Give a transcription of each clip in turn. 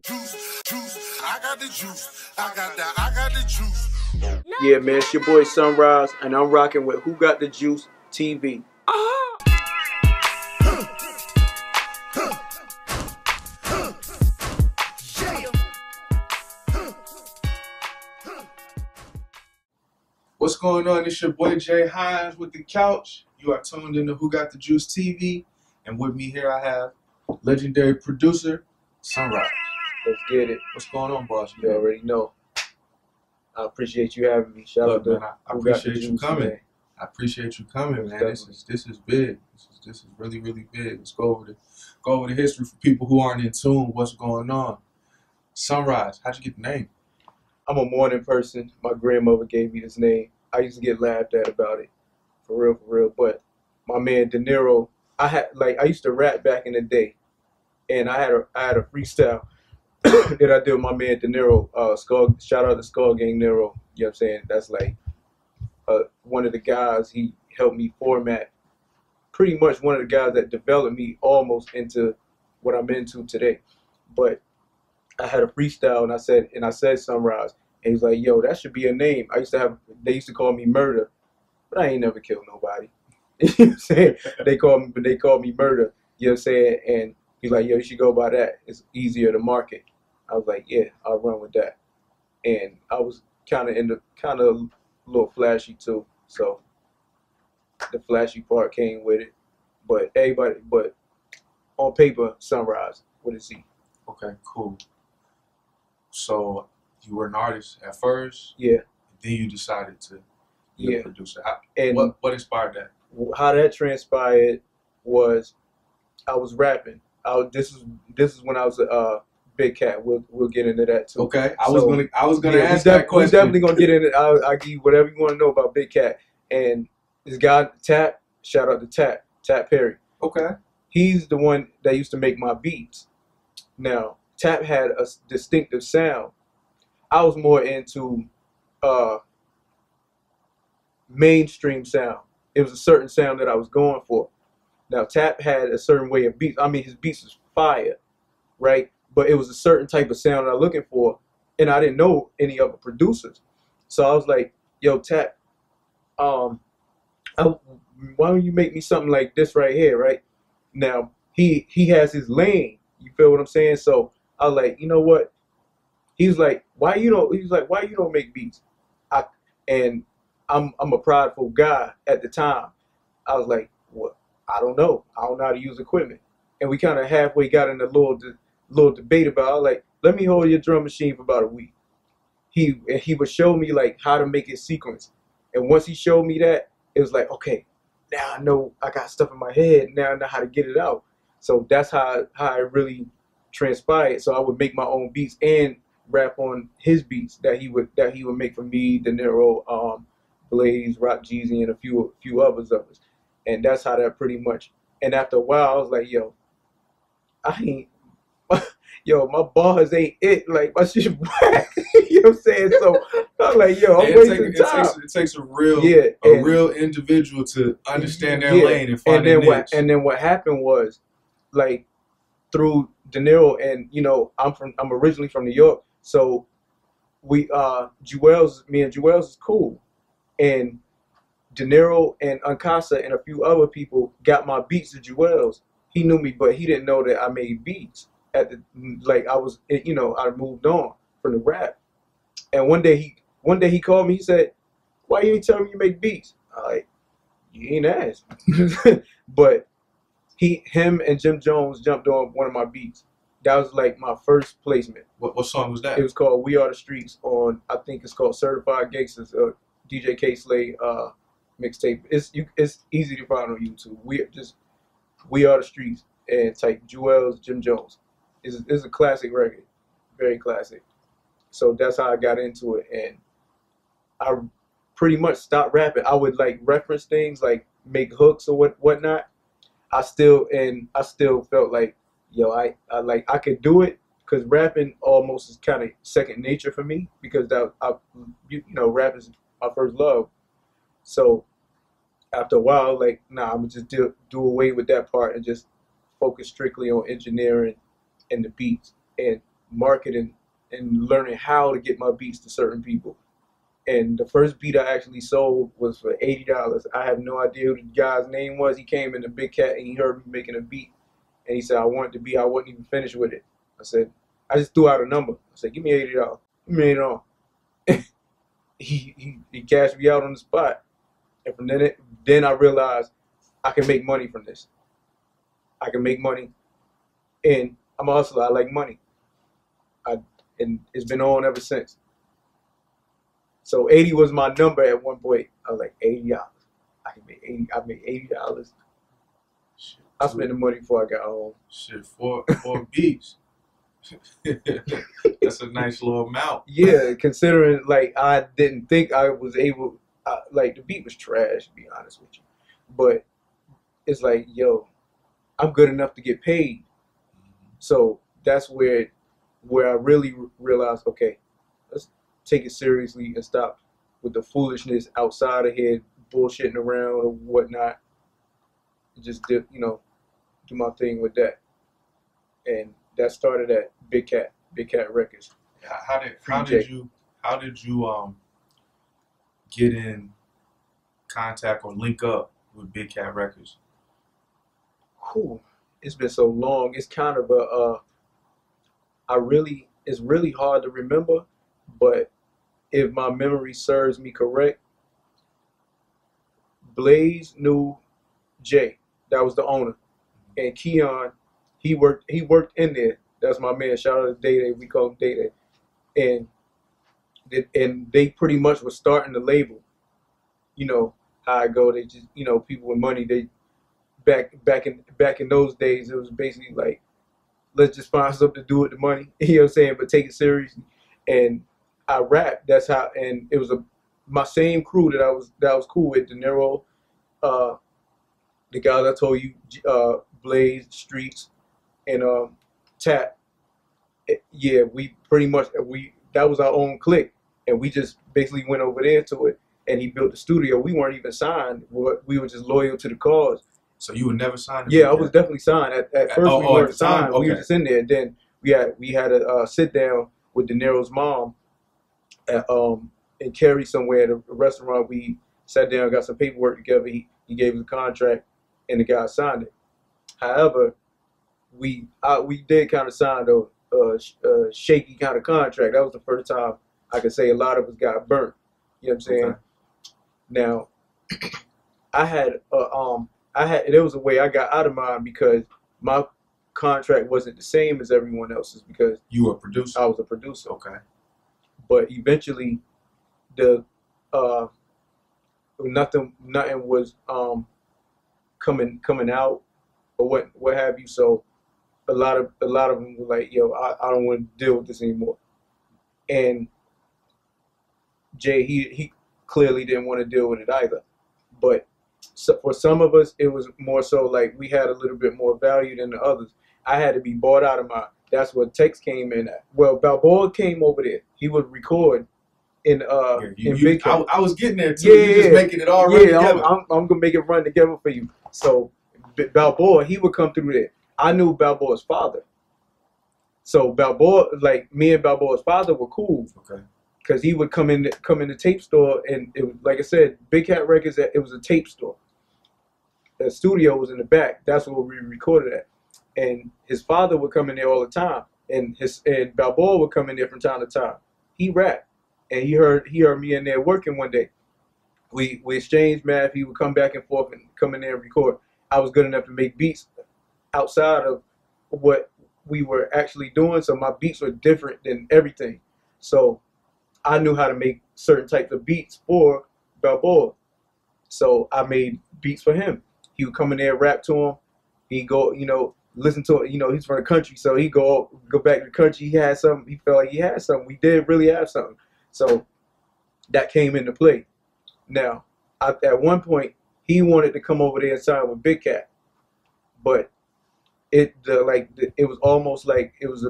Juice, I got the juice. I got the juice. Yeah, man, it's your boy Sunrize, and I'm rocking with Whogotthajuicetv. What's going on? It's your boy Jay Hines with the couch. You are tuned into Whogotthajuicetv, and with me here I have legendary producer Sunrize. Let's get it. What's going on, boss? You already know. I appreciate you having me. Shout out to man, I appreciate you coming. Man. I appreciate you coming, man. This is big. This is really big. Let's go over the history for people who aren't in tune with what's going on. Sunrize, how'd you get the name? I'm a morning person. My grandmother gave me this name. I used to get laughed at about it, for real. But my man De Niro, I used to rap back in the day, and I had a freestyle that I did with my man De Niro. Shout out to Skull Gang Nero. You know what I'm saying? That's like one of the guys. He helped me format. Pretty much one of the guys that developed me almost into what I'm into today. But I had a freestyle, and I said Sunrise, and he's like, "Yo, that should be a name." They used to call me Murder, but I ain't never killed nobody. You know what I'm saying? They called me Murder. You know what I'm saying? And he's like, "Yo, you should go by that. It's easier to market." I was like, "Yeah, I'll run with that." And I was kind of a little flashy too, so the flashy part came with it. But on paper, Sunrise. What is he? Okay, cool. So you were an artist at first, yeah. And then you decided to be a producer. And what inspired that? How that transpired was I was rapping. This is when I was a big cat. We'll get into that too. Okay, I was gonna ask that question. We're definitely gonna get into it. I'll give you whatever you want to know about Big Cat. And this guy Tap, shout out to Tap Perry. Okay, he's the one that used to make my beats. Now Tap had a distinctive sound. I was more into mainstream sound. It was a certain sound that I was going for. Now Tap had a certain way of beats. I mean, his beats was fire, right? But it was a certain type of sound I was looking for, and I didn't know any other producers. So I was like, "Yo, Tap, why don't you make me something like this right here, right?" Now he has his lane. You feel what I'm saying? So I was like, you know what? He's like, why you don't make beats? And I'm a prideful guy at the time. I was like, well, I don't know how to use equipment. And we kind of halfway got in a little debate about it. I was like, let me hold your drum machine for about a week. He would show me like how to make it sequence. And once he showed me that, it was like, okay, now I know I got stuff in my head. Now I know how to get it out. So that's how it really transpired. So I would make my own beats and rap on his beats that he would make for me, De Niro, Blaze, Rock Jeezy, and a few others of us. And that's how that pretty much. And after a while, I was like, yo, my bars ain't it. Like, my shit whack. You know what I'm saying? So I'm like, yo, I'm wasting time. It takes a real individual to understand their lane and find their niche. And then what happened was, like, through De Niro, and I'm originally from New York, so me and Jewels is cool, and De Niro and Uncasa and a few other people got my beats to Jewels. He knew me, but he didn't know that I made beats I moved on from the rap. And one day he called me. He said, "Why you ain't telling me you make beats?" I'm like, "You ain't asked." But him and Jim Jones jumped on one of my beats. That was like my first placement. What song was that? It was called "We Are the Streets" on, I think it's called Certified Gangsters, DJ K Slade mixtape. It's easy to find on YouTube. We Are the Streets, and type Jewels, Jim Jones. It's a classic record, very classic. So that's how I got into it, and I pretty much stopped rapping. I would like reference things, like make hooks or whatnot. I still felt like, yo, I could do it, because rapping almost is kind of second nature for me, because rap is my first love. So after a while, like, nah, I'm gonna just do away with that part and just focus strictly on engineering and the beats. And marketing and learning how to get my beats to certain people. And the first beat I actually sold was for $80. I have no idea who the guy's name was. He came in the Big Cat and he heard me making a beat. And he said, I wanted to be, I wasn't even finished with it. I said, I just threw out a number. I said, give me $80. He made it on. he cashed me out on the spot. And from then I realized I can make money from this. I can make money. And I'm a hustler. I like money. And it's been on ever since. So 80 was my number at one point. I was like, $80. I can make 80. I made $80. Shit, I spent the money before I got home. Shit, four beats. That's a nice little amount. Yeah, considering like I didn't think I was able. Like the beat was trash, to be honest with you. But it's like, yo, I'm good enough to get paid. So that's where I really realized, okay, let's take it seriously and stop with the foolishness outside of here, bullshitting around or whatnot. Just do my thing with that, and that started at Big Cat Records. How did you get in contact or link up with Big Cat Records? Whew, it's been so long. It's kind of it's really hard to remember, but if my memory serves me correct, Blaze knew Jay, that was the owner, and Keon, he worked in there. That's my man. Shout out to Day Day. We call him Day Day, and they pretty much were starting the label. You know how I go. They just people with money. They back in those days, it was basically like, let's just find something to do with the money. You know what I'm saying? But take it seriously. And I rapped. That's how. And it was my same crew that I was cool with. De Niro, the guys I told you, Blaze, Streets, and Tap. Yeah, we pretty much that was our own clique, and we just basically went over there to it. And he built the studio. We weren't even signed. We were just loyal to the cause. So you were never signed? Yeah, I was definitely signed. At first we weren't signed. Okay. We were just in there. And then we had a sit down with De Niro's mom in Cary somewhere at a restaurant. We sat down, got some paperwork together. He gave us a contract, and the guy signed it. However, we did kind of sign a shaky kind of contract. That was the first time I could say a lot of us got burnt. You know what I'm saying? Okay. Now, there was a way I got out of mine because my contract wasn't the same as everyone else's because you were a producer. I was a producer. Okay. But eventually, nothing was coming out or what have you. So a lot of them were like, yo, I don't want to deal with this anymore. And Jay, he clearly didn't want to deal with it either. But so for some of us, it was more so like we had a little bit more value than the others. I had to be bought out of mine. That's what Tex came in at. Well, Balboa came over there. He would record in Big Cat. I was getting there too. You're just making it all run together. I'm gonna make it run together for you. So Balboa, he would come through there. I knew Balboa's father. So Balboa, like me and Balboa's father were cool. Okay. Because he would come in the tape store, and it was, like I said, Big Cat Records, it was a tape store. The studio was in the back. That's where we recorded at. And his father would come in there all the time, and Balboa would come in there from time to time. He rapped, and he heard me in there working one day. We exchanged math. He would come back and forth and come in there and record. I was good enough to make beats outside of what we were actually doing, so my beats were different than everything. So I knew how to make certain types of beats for Balboa. So I made beats for him. He would come in there, rap to him. He'd go, listen to it. He's from the country, so he'd go back to the country. He had something. He felt like he had something. We did really have something. So that came into play. Now, at one point, he wanted to come over there and sign with Big Cat. But it was almost like it was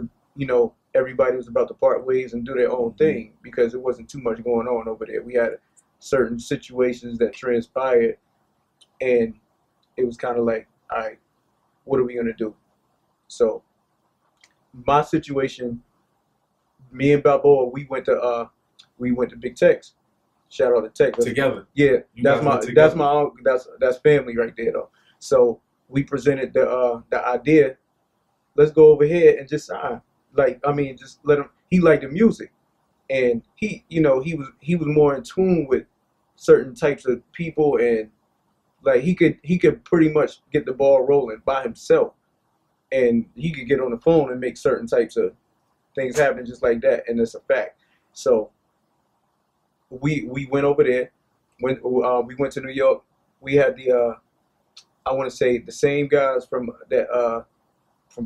everybody was about to part ways and do their own thing because it wasn't too much going on over there. We had certain situations that transpired, and it was kind of like, all right, what are we going to do? So my situation me and Balboa, we went to Big Tex. Shout out to Tex. Together. Yeah, that's family right there though. So we presented the idea. Let's go over here and just sign. Like, I mean, just let him. He liked the music, and he was more in tune with certain types of people, and like he could pretty much get the ball rolling by himself, and he could get on the phone and make certain types of things happen just like that, and it's a fact. So we went over there. When we went to New York, we had the I want to say the same guys from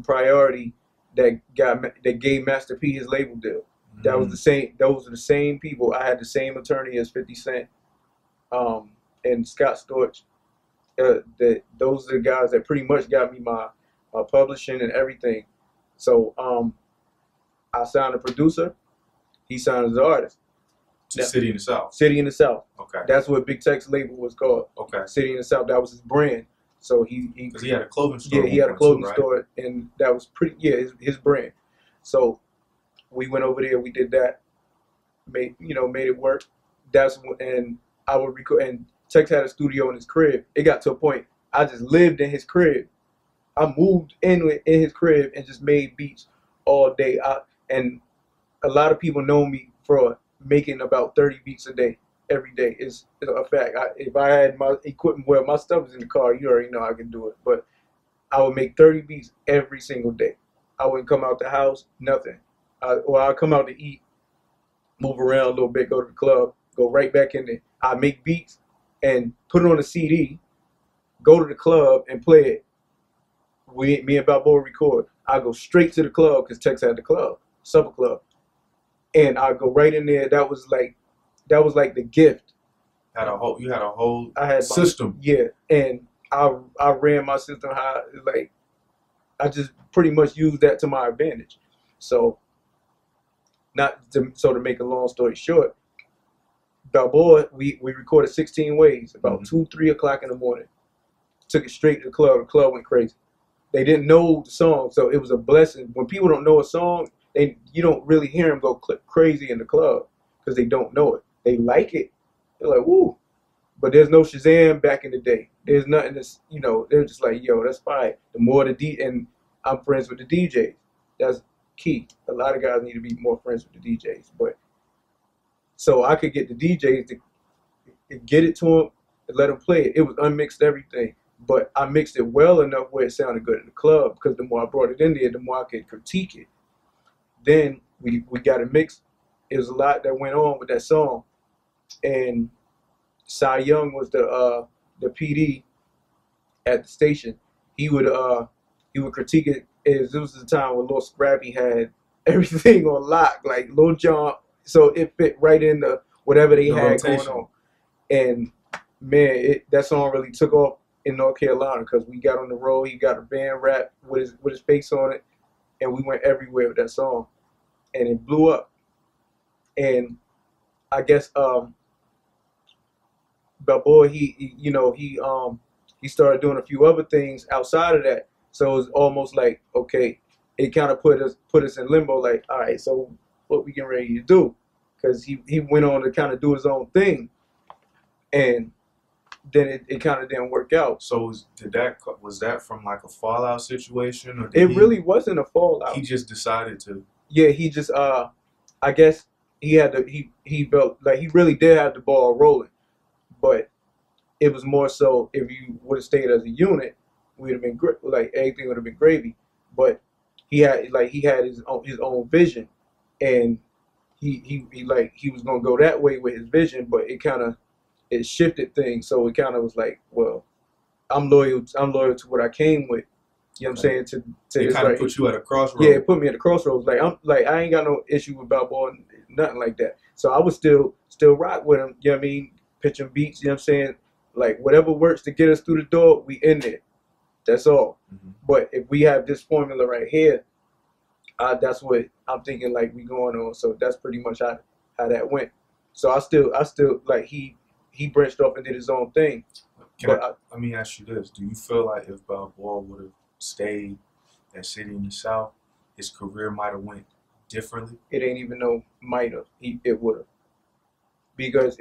Priority that gave Master P his label deal. That was the same. Those are the same people. I had the same attorney as 50 Cent, and Scott Storch. Those are the guys that pretty much got me my publishing and everything. So I signed a producer. He signed as an artist. City in the South. City in the South. Okay. That's what Big Tech's label was called. Okay. City in the South. That was his brand. So because he had a clothing store. Yeah, he had a clothing store, and that was his brand. So we went over there. We did that. Made it work. And I would record. And Tex had a studio in his crib. It got to a point I just lived in his crib. I moved in his crib and just made beats all day. And a lot of people know me for making about 30 beats a day, every day. It's a fact. If I had my equipment, well, my stuff is in the car, you already know I can do it. But I would make 30 beats every single day. I wouldn't come out the house, nothing. I'd come out to eat, move around a little bit, go to the club, go right back in there. I'd make beats and put it on a CD, go to the club and play it. Me and Balboa record. I go straight to the club because Tex had the club, supper club. And I go right in there. That was like the gift. You had a whole system. Yeah, and I ran my system high. Like I just pretty much used that to my advantage. So to make a long story short, Balboa, we recorded 16 ways about 2-3 o'clock in the morning. Took it straight to the club. The club went crazy. They didn't know the song, so it was a blessing. When people don't know a song, you don't really hear them go crazy in the club because they don't know it. They like it. They're like, woo. But there's no Shazam back in the day. There's nothing that's, they're just like, yo, that's fine. The more and I'm friends with the DJs. That's key. A lot of guys need to be more friends with the DJs. But so I could get the DJs to get it to them and let them play it. It was unmixed everything. But I mixed it well enough where it sounded good in the club because the more I brought it in there, the more I could critique it. Then we got it mixed. It was a lot that went on with that song. And Cy Young was the PD at the station. He would critique it. This was the time when Lil Scrappy had everything on lock, like Lil Jon. So it fit right into whatever they had rotation going on. And man, that song really took off in North Carolina because we got on the road. He got a band rap with his face on it, and we went everywhere with that song, and it blew up. And I guess Balboa, he started doing a few other things outside of that. So it was almost like, okay, it kind of put us in limbo. Like, all right, so what we getting ready to do? Because he went on to kind of do his own thing, and then it kind of didn't work out. So was that from like a fallout situation, or really wasn't a fallout? He just decided to. Yeah, he just I guess he felt like he really did have the ball rolling, but it was more so if you would have stayed as a unit, we'd have been like everything would have been gravy. But he had his own vision, and he was gonna go that way with his vision, but it shifted things. So it kind of was like, well, I'm loyal to what I came with. You know what I'm saying? To it kind of put you at a crossroads. Yeah, it put me at a crossroads. Like I ain't got no issue with Balboa, nothing like that. So I would still rock with him. You know what I mean? Pitching beats. You know what I'm saying? Like whatever works to get us through the door, we in there. That's all. But if we have this formula right here, that's what I'm thinking. Like we going on. So that's pretty much how that went. So I still like he branched off and did his own thing. Let me ask you this. Do you feel like if Balboa would have stayed at City in the South, his career might have went differently? It ain't even no might have. It would have, because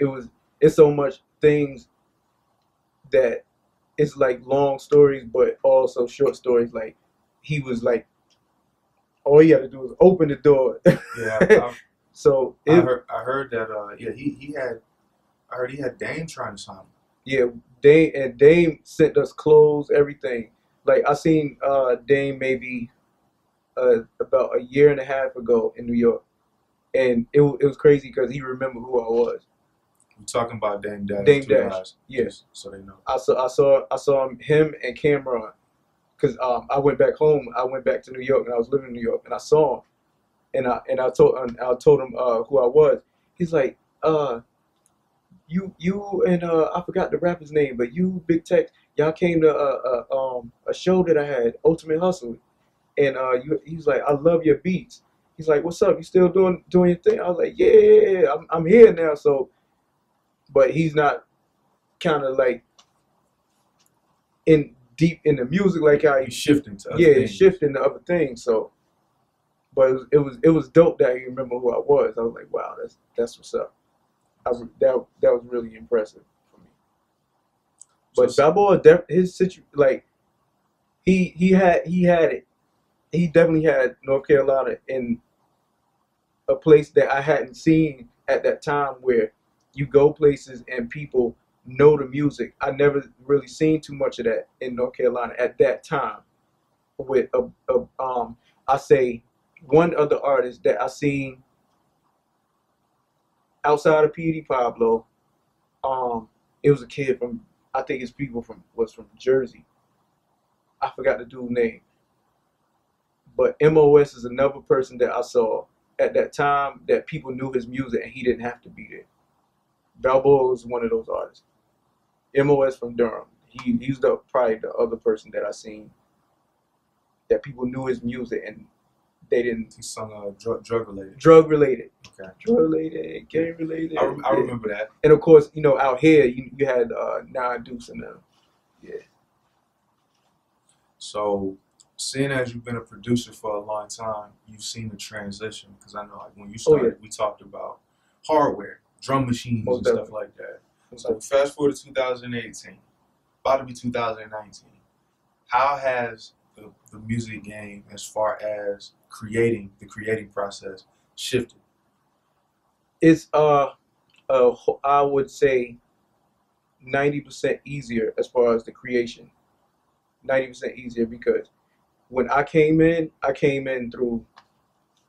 it's so much things that it's like long stories, but also short stories. Like he was like, all he had to do was open the door. Yeah. So I heard that. Yeah, I heard he had Dame trying to sign him. Yeah, Dame sent us clothes, everything. Like I seen Dame maybe about a year and a half ago in New York, and it was crazy because he remembered who I was. We're talking about Dame Dash. Dame Dash, yes, so they know. I saw him and Cameron, because I went back home. I went back to New York, and I was living in New York, and I saw him, and I told him who I was. He's like, you and I forgot the rapper's name, but you, Big Tex, y'all came to a show that I had, Ultimate Hustle, and he's like, I love your beats. He's like, what's up? You still doing your thing? I was like, yeah, I'm here now. So, but he's not kind of like deep in the music like how he's shifting to other things. He's shifting to other things. So, but it was dope that he remembered who I was. I was like, wow, that's what's up. That was really impressive for me. But Balboa, his situation, like he had it. He definitely had North Carolina in a place that I hadn't seen at that time, where you go places and people know the music. I never really seen too much of that in North Carolina at that time. With I say one other artist that I seen outside of P.D. Pablo, it was a kid from, I think his people was from Jersey. I forgot the dude's name. But MOS is another person that I saw at that time that people knew his music and he didn't have to be there. Balboa was one of those artists. MOS from Durham. He's probably the other person that I seen that people knew his music and they didn't. He sung drug related. Drug related. Okay. Drug related, gang related. I remember that. And of course, out here you had Nine Deuce and them. Yeah. So, seeing as you've been a producer for a long time, you've seen the transition. Because I know, like, when you started, we talked about hardware, drum machines, and stuff like that. So fast forward to 2018, about to be 2019. How has the music game, as far as the creating process, shifted? It's I would say 90% easier as far as the creation. 90% easier, because when I came in through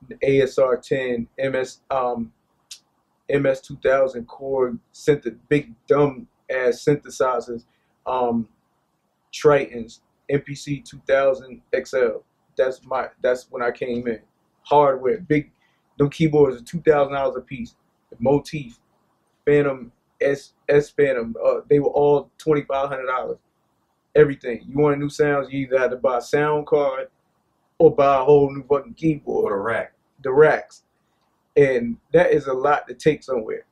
the ASR 10, MS 2000 Korg, big dumb ass synthesizers, Tritons, MPC 2000 XL. That's when I came in. Hardware, big, them keyboards are $2,000 a piece. Motif, Phantom, S Phantom, they were all $2,500. Everything. You want new sounds, you either had to buy a sound card or buy a whole new fucking keyboard. Or the rack. The racks. And that is a lot to take somewhere.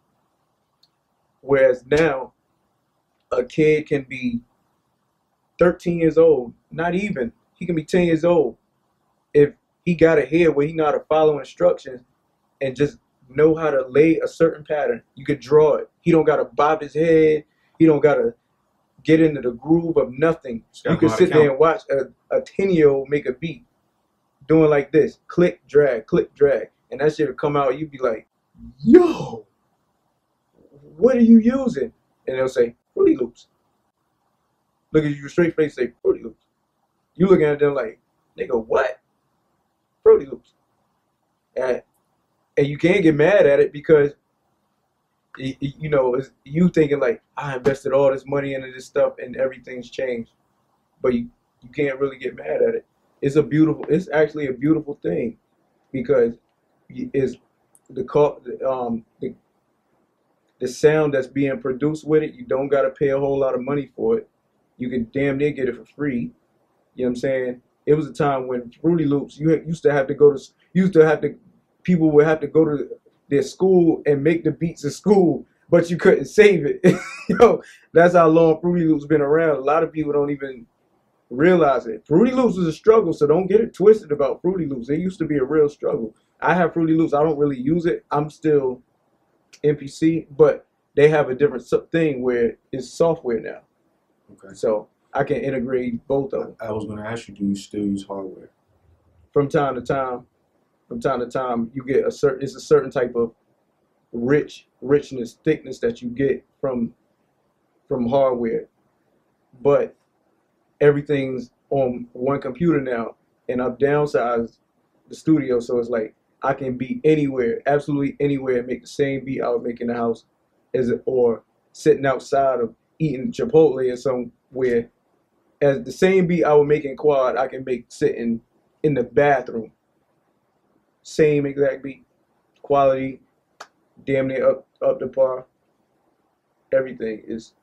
Whereas now, a kid can be 13 years old, not even. He can be 10 years old. If he got a head where he know how to follow instructions and just know how to lay a certain pattern, you could draw it. He don't got to bob his head. He don't got to get into the groove of nothing. You can sit there and watch a 10-year-old make a beat doing like this. Click, drag, and that shit will come out. You'd be like, yo, what are you using? And they'll say, Fruity Loops. Look at you straight face, say, Fruity Loops. You looking at them like, nigga, what? Fruity Loops. And you can't get mad at it, because it's you thinking like, I invested all this money into this stuff and everything's changed. But you can't really get mad at it. It's actually a beautiful thing, because it's the sound that's being produced with it. You don't got to pay a whole lot of money for it. You can damn near get it for free. You know what I'm saying? It was a time when Fruity Loops, people would have to go to their school and make the beats at school, but you couldn't save it. That's how long Fruity Loops been around. A lot of people don't even realize it. Fruity Loops was a struggle, so don't get it twisted about Fruity Loops. It used to be a real struggle. I have Fruity Loops. I don't really use it. I'm still MPC, but they have a different thing where it's software now. Okay. So I can integrate both of them. I was going to ask you, do you still use hardware? From time to time, you get it's a certain type of richness, thickness that you get from hardware. But everything's on one computer now, and I've downsized the studio, so it's like I can be anywhere, absolutely anywhere, and make the same beat I would make in the house or sitting outside of eating Chipotle or somewhere. As the same beat I would make in quad, I can make sitting in the bathroom. Same exact beat, quality, damn near up to par. Everything is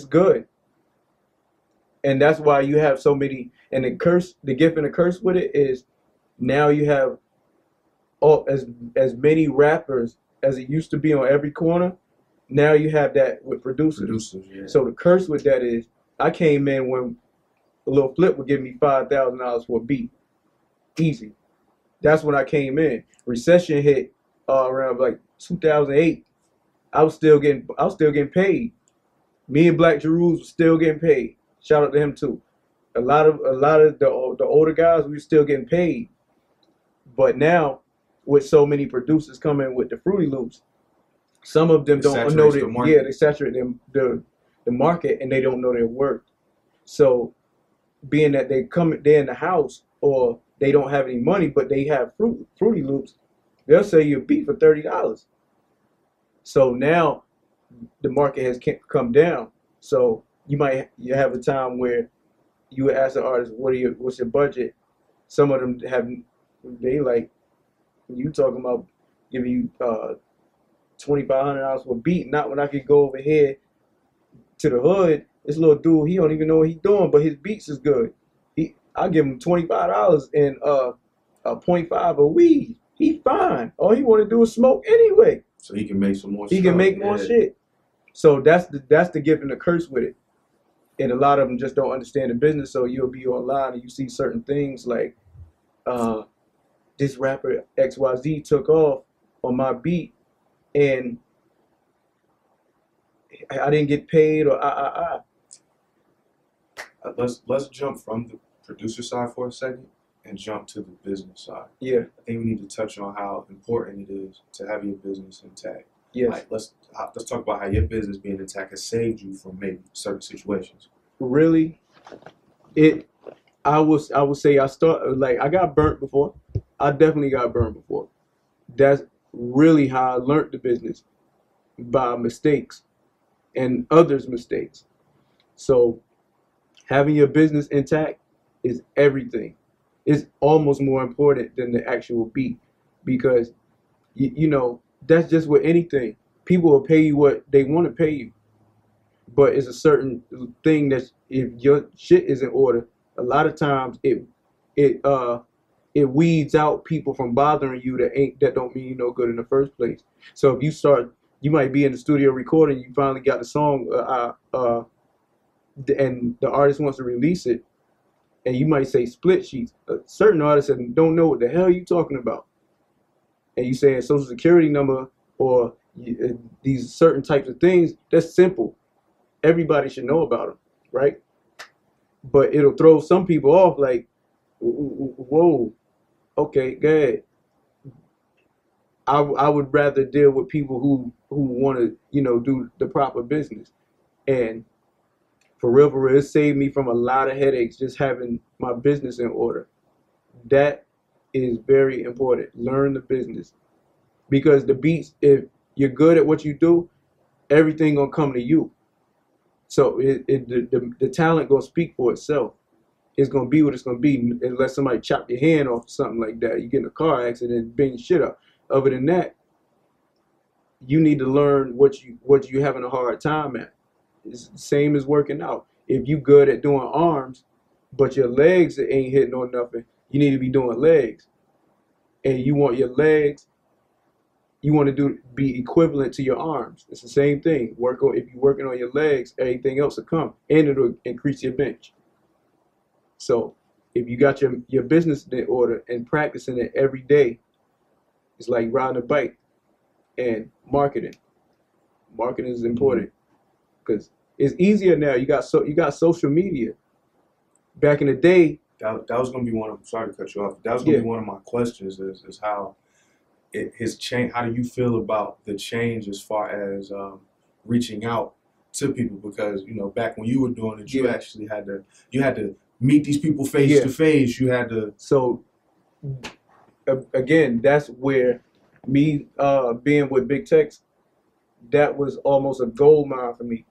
good, and that's why you have so many. And the gift and the curse with it is now you have as many rappers as it used to be on every corner. Now you have that with producers. Yeah. So the curse with that is I came in when a Lil Flip would give me $5,000 for a beat, easy. That's when I came in. Recession hit around like 2008. I was still getting paid. Me and Black Jerus was still getting paid. Shout out to him too. A lot of the older guys, we were still getting paid. But now, with so many producers coming with the Fruity Loops, some of them don't know that. Yeah, they saturate the market and they don't know their worth. So, being that they're in the house or they don't have any money, but they have Fruity Loops, they'll sell you a beat for $30. So now the market has come down. So you have a time where you would ask the artist, what's your budget? Some of them they like, you talking about giving you $2,500 for a beat, not when I could go over here to the hood. This little dude, he don't even know what he's doing, but his beats is good. I give him $25 and a 0.5 of weed. He fine. All he want to do is smoke anyway. So he can make some more. He can make more shit. So that's the gift and the curse with it. And a lot of them just don't understand the business. So you'll be online and you see certain things like, this rapper XYZ took off on my beat, and I didn't get paid, or Let's jump from the producer side for a second and jump to the business side. Yeah. I think we need to touch on how important it is to have your business intact. Yes. Like, let's talk about how your business being intact has saved you from maybe certain situations. Really, I would say I got burnt before. I definitely got burnt before. That's really how I learned the business, by mistakes and others' mistakes. So having your business intact is everything. It's almost more important than the actual beat, because you know that's just with anything. People will pay you what they want to pay you, but it's a certain thing that if your shit is in order, a lot of times it weeds out people from bothering you that don't mean you no good in the first place. So if you might be in the studio recording, you finally got the song, and the artist wants to release it, and you might say split sheets. Certain artists don't know what the hell you talking about, and you say a social security number or these certain types of things. That's simple. Everybody should know about them, right? But it'll throw some people off, like, whoa, okay, go ahead. I would rather deal with people who want to, do the proper business. And for real, it saved me from a lot of headaches just having my business in order. That is very important. Learn the business. Because the beats, if you're good at what you do, everything gonna come to you. So the talent gonna speak for itself. It's gonna be what it's gonna be, unless somebody chop your hand off or something like that. You get in a car accident and bang your shit up. Other than that, you need to learn what you having a hard time at. It's the same as working out. If you good at doing arms, but your legs ain't hitting on nothing, you need to be doing legs. And you want your legs, you want to be equivalent to your arms. It's the same thing. If you're working on your legs, everything else will come, and it'll increase your bench. So if you got your business in order and practicing it every day, It's like riding a bike and marketing. Marketing is important because it's easier now. You got social media. Back in the day, that was gonna be one of. Sorry to cut you off. That was gonna be one of my questions. Is how his change. How do you feel about the change as far as reaching out to people? Because back when you were doing it, you actually had to meet these people face to face. You had to. So again, that's where me being with Big Tex, that was almost a gold mine for me,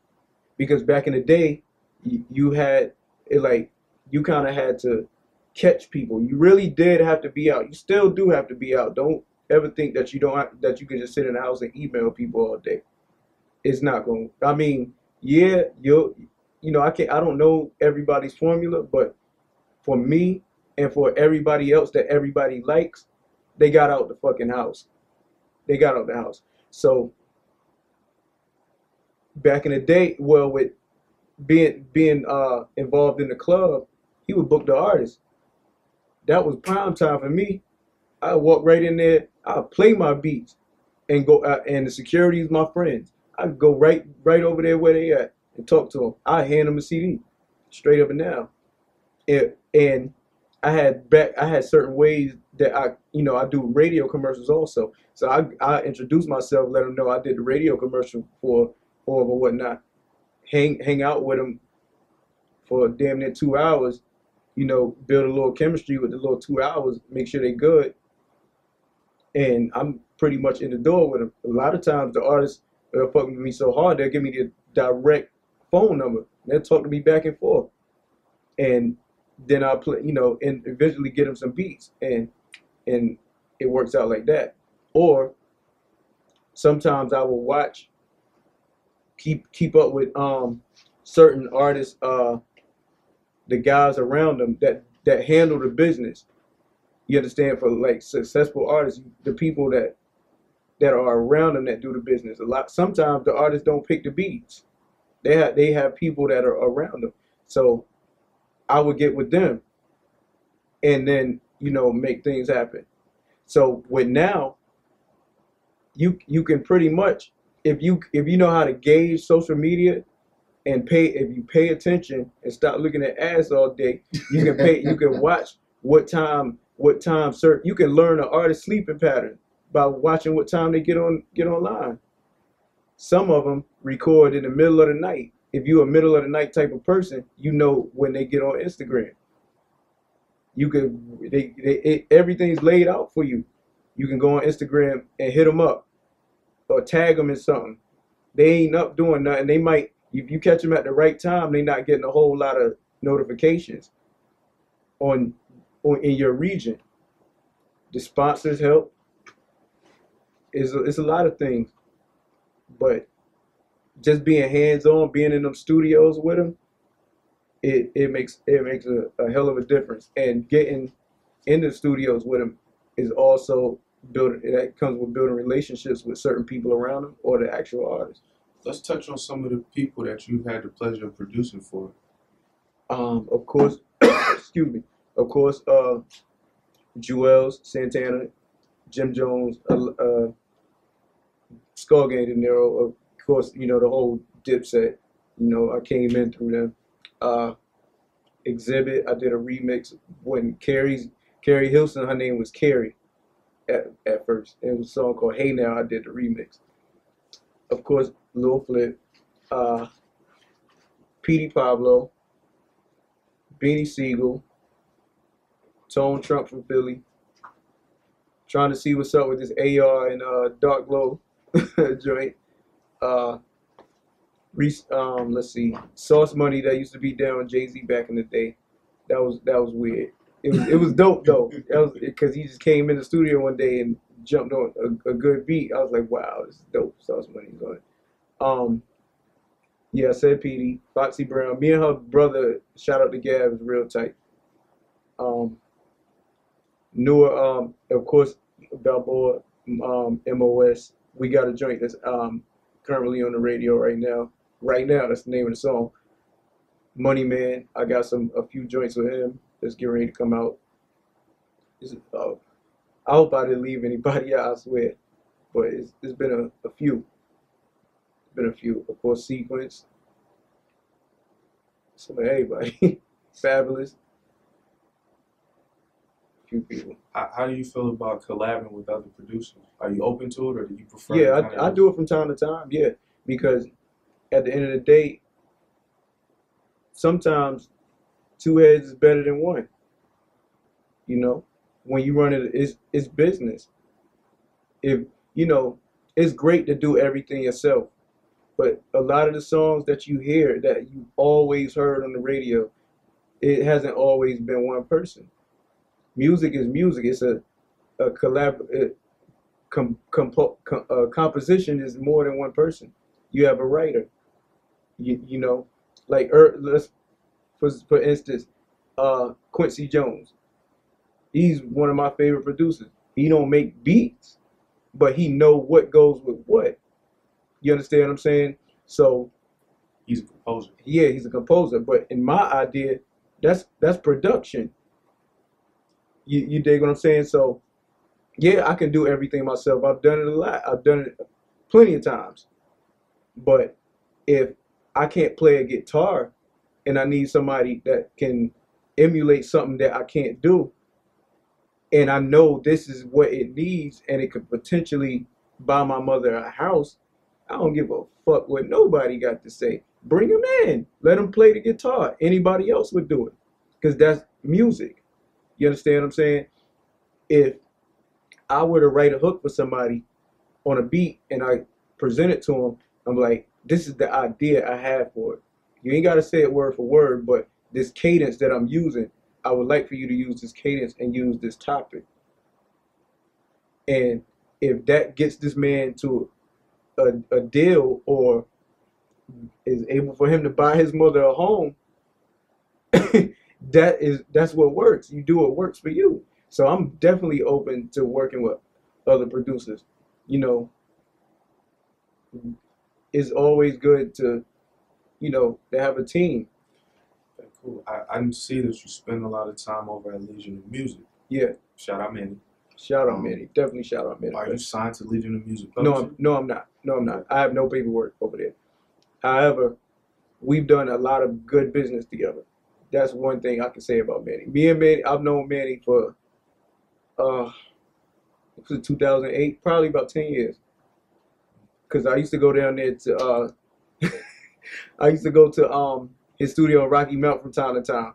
because back in the day, you had it like you kind of had to catch people. You really did have to be out. You still do have to be out. Don't ever think that you can just sit in the house and email people all day. It's not going. I mean, yeah, I don't know everybody's formula, but for me and for everybody else that everybody likes, they got out the fucking house. They got out the house. So back in the day, well, with being involved in the club, he would book the artist. That was prime time for me. I walk right in there. I play my beats and go. And the security is my friends. I go right over there where they at and talk to them. I hand them a CD, straight up and down. And I had certain ways that I do radio commercials also. So I introduced myself, let them know I did the radio commercial for or whatnot. Hang out with them for damn near 2 hours. Build a little chemistry with the little 2 hours, make sure they good. And I'm pretty much in the door with them. A lot of times the artists are fucking with me so hard, they'll give me the direct phone number. They'll talk to me back and forth. And then I'll play, and eventually get them some beats. And it works out like that. Or sometimes I will keep up with certain artists, the guys around them that handle the business. You understand? For like successful artists, the people that are around them that do the business. Sometimes the artists don't pick the beats. They have people that are around them. So I would get with them and then make things happen. So with now, you can pretty much, if you know how to gauge social media and if you pay attention and stop looking at ads all day, you can watch what time certain, you can learn an artist's sleeping pattern by watching what time they get online. Some of them record in the middle of the night. If you're a middle of the night type of person, when they get on Instagram. Everything's laid out for you. You can go on Instagram and hit them up or tag them in something. They ain't up doing nothing. They might, if you catch them at the right time, they're not getting a whole lot of notifications in your region. The sponsors help. It's a lot of things, but just being hands-on, being in them studios with them, it makes a hell of a difference. And getting in the studios with them is also that comes with building relationships with certain people around them or the actual artists. Let's touch on some of the people that you've had the pleasure of producing for. Of course, excuse me. Of course, Jewels, Santana, Jim Jones, Skull Gang De Niro, of course, the whole Dipset. I came in through them. Exhibit, I did a remix when Carrie Hilson, her name was Carrie at first. It was a song called Hey Now, I did the remix. Of course, Lil Flip, Petey Pablo, Beanie Siegel, Tone Trump from Philly. Trying to see what's up with this AR and Dark Glow joint. Let's see, Sauce Money that used to be down with Jay-Z back in the day. That was weird. It was dope though. That was because he just came in the studio one day and jumped on a good beat. I was like, wow, this is dope. Sauce Money's on it. Yeah, I said Petey, Foxy Brown. Me and her brother, shout out to Gab, is real tight. Newer, of course, Balboa, MOS. We got a joint that's currently on the radio right now. Right now, that's the name of the song. Money Man. I got a few joints with him that's getting ready to come out. I hope I didn't leave anybody out, I swear. But it's been a few. It's been a few. Of course, Sequence. So everybody. Fabulous. A few people. How do you feel about collabing with other producers? Are you open to it, or do you prefer? Yeah, I do it from time to time. Yeah, because at the end of the day, sometimes two heads is better than one. You know, when you run it, it's business. If you know, it's great to do everything yourself, but a lot of the songs that you hear that you always heard on the radio, it hasn't always been one person. Music is music. It's a composition is more than one person. You have a writer. You know, like let's for instance, Quincy Jones. He's one of my favorite producers. He don't make beats, but he know what goes with what. You understand what I'm saying? So he's a composer. Yeah, he's a composer. But in my idea, that's production. You dig what I'm saying? So yeah, I can do everything myself. I've done it a lot. I've done it plenty of times. But if I can't play a guitar and I need somebody that can emulate something that I can't do, and I know this is what it needs, and it could potentially buy my mother a house, I don't give a fuck what nobody got to say. Bring him in. Let him play the guitar. Anybody else would do it. Because that's music. You understand what I'm saying? If I were to write a hook for somebody on a beat and I present it to them, I'm like, this is the idea I have for it. You ain't got to say it word for word, but this cadence that I'm using, I would like for you to use this cadence and use this topic. And if that gets this man to a deal or is able for him to buy his mother a home, that's what works. You do what works for you. So I'm definitely open to working with other producers. You know, it's always good to, you know, to have a team. Cool. I see that you spend a lot of time over at Legion of Music. Yeah. Shout out Manny. Shout out Manny. Definitely shout out Manny. Are you signed to Legion of Music? No, I'm not. No, I'm not. I have no paperwork over there. However, we've done a lot of good business together. That's one thing I can say about Manny. Me and Manny, I've known Manny for 2008, probably about 10 years. Because I used to go down there to I used to go to his studio in Rocky Mount from time to time.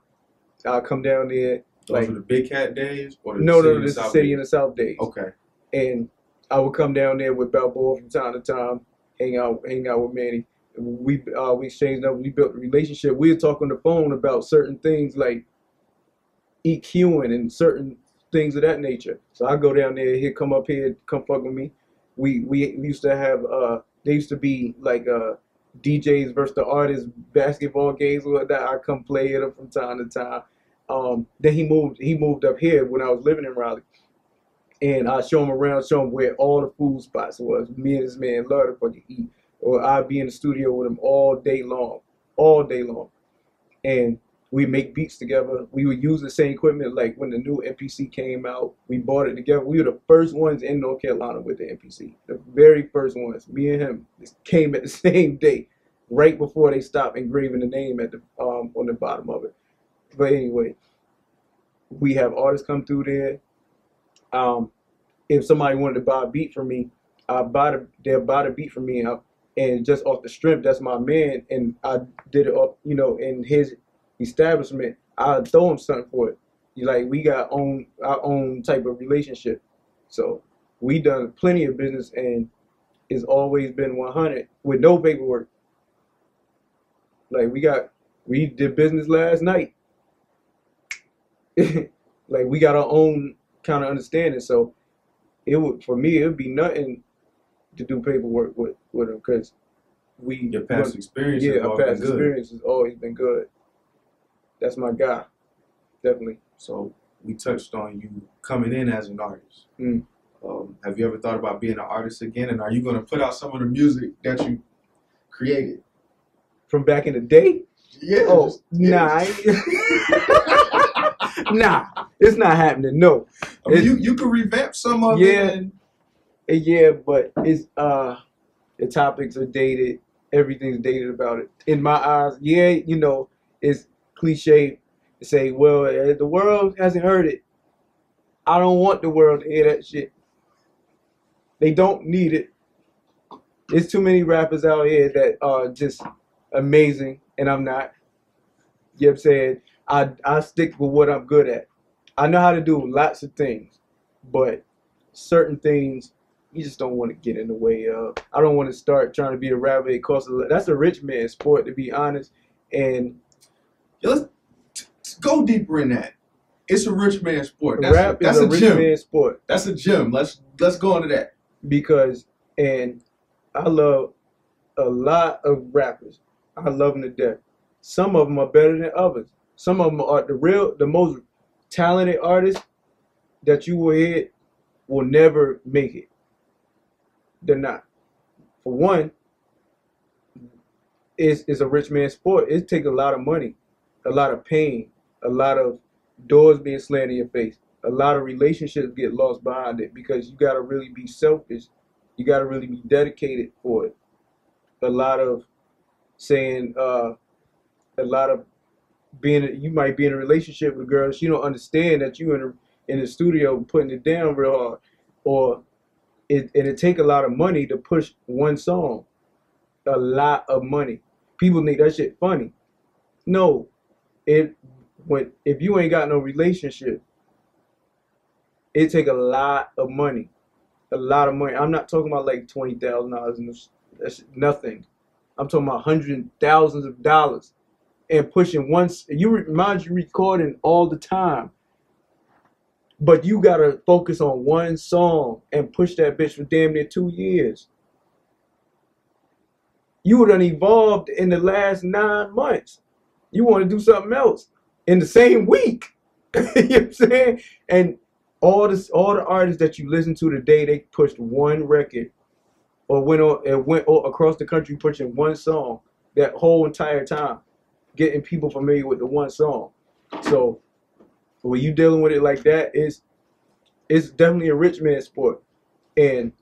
I'll come down there. Those were the Big Cat days? Or No, this is the City in the South days. Okay. And I would come down there with Balboa from time to time, hang out with Manny. We exchanged up, we built a relationship. We would talk on the phone about certain things like EQing and certain things of that nature. So I go down there, he'd come up here, come fuck with me. We used to have they used to be like DJs versus the artists basketball games or that. I come play at them from time to time. Then he moved up here when I was living in Raleigh, and I show him around, show him where all the food spots was. Me and this man love to fucking eat, or I'd be in the studio with him all day long, and we make beats together. We would use the same equipment. Like when the new MPC came out, we bought it together. We were the first ones in North Carolina with the MPC, the very first ones. Me and him came at the same day, right before they stopped engraving the name at the on the bottom of it. But anyway, we have artists come through there. If somebody wanted to buy a beat from me, they'll buy the beat from me, and just off the strength, that's my man, and I did it up, you know, in his establishment. I'll throw him something for it. Like we got our own type of relationship. So we done plenty of business, and it's always been 100 with no paperwork. Like we did business last night. Like we got our own kind of understanding, so for me it would be nothing to do paperwork with them, because your past experience. Yeah, our past experience has always been good. That's my guy, definitely. So we touched on you coming in as an artist. Have you ever thought about being an artist again, and are you going to put out some of the music that you created from back in the day? Yeah. Oh, nah. Nah, it's not happening. No. I mean, you can revamp some of it. Yeah, but it's the topics are dated. Everything's dated about it. In my eyes, yeah, you know, it's cliche to say, well, the world hasn't heard it. I don't want the world to hear that shit. They don't need it. There's too many rappers out here that are just amazing, and I'm not. You know what I'm saying? I stick with what I'm good at. I know how to do lots of things, but certain things you just don't want to get in the way of. I don't want to start trying to be a rapper. It costs that's a rich man's sport, to be honest. And let's go deeper in that. It's a rich man's sport. Rap is a rich man's sport. That's a gym. Let's go into that. Because, and I love a lot of rappers. I love them to death. Some of them are better than others. Some of them are the most talented artists that you will hear will never make it. They're not. For one, it's a rich man's sport. It takes a lot of money, a lot of pain, a lot of doors being slammed in your face. A lot of relationships get lost behind it because you got to really be selfish. You got to really be dedicated for it. A lot of saying, a lot of you might be in a relationship with a girl. She don't understand that you in the studio putting it down real hard, or it take a lot of money to push one song. A lot of money. People think that shit funny. No, if you ain't got no relationship, it take a lot of money. A lot of money. I'm not talking about like $20,000. That's nothing. I'm talking about hundreds and thousands of dollars. And pushing once, you recording all the time. But you gotta focus on one song and push that bitch for damn near 2 years. You would have evolved in the last 9 months. You want to do something else in the same week. You know what I'm saying? And all the artists that you listen to today, they pushed one record or went across the country pushing one song that whole entire time, getting people familiar with the one song. So when you dealing with it like that, it's definitely a rich man's sport. And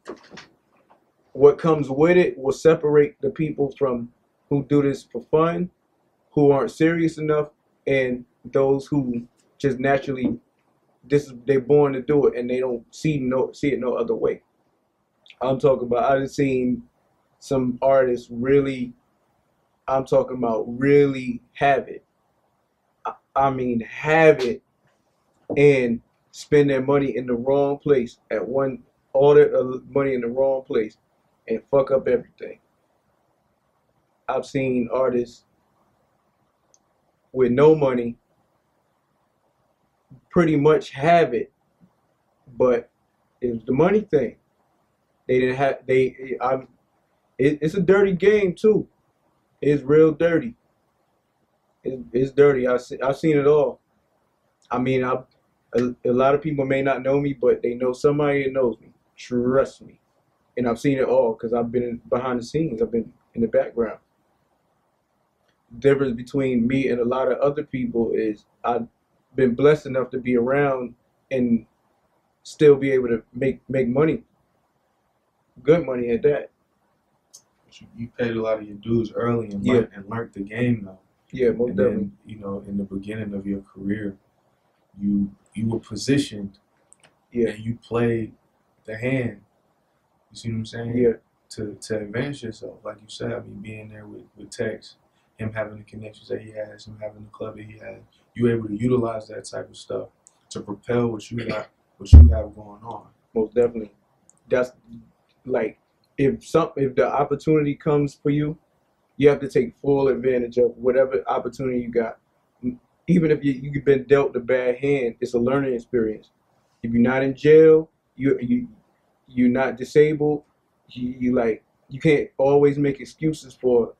what comes with it will separate the people from who do this for fun, who aren't serious enough, and those who just naturally they're born to do it and they don't see it no other way. I'm talking about I've seen some artists really, I'm talking about really have it. I mean have it and spend their money in the wrong place all their money in the wrong place and fuck up everything. I've seen artists with no money pretty much have it, but it was the money thing. They didn't have it's a dirty game too. It's real dirty. It's dirty. I've seen it all. I mean, a lot of people may not know me, but they know somebody that knows me. Trust me. And I've seen it all because I've been behind the scenes. I've been in the background. The difference between me and a lot of other people is I've been blessed enough to be around and still be able to make money. Good money at that. You paid a lot of your dues early and learned the game though. Yeah, most definitely. Then, you know, in the beginning of your career, you were positioned and you played the hand. You see what I'm saying? Yeah. To advance yourself. Like you said, I mean, being there with Tex, him having the connections that he has, him having the club that he has, you were able to utilize that type of stuff to propel what you have going on. Most definitely. That's like if the opportunity comes for you, you have to take full advantage of whatever opportunity you got. Even if you've been dealt a bad hand, it's a learning experience. If you're not in jail, you're not disabled, you can't always make excuses for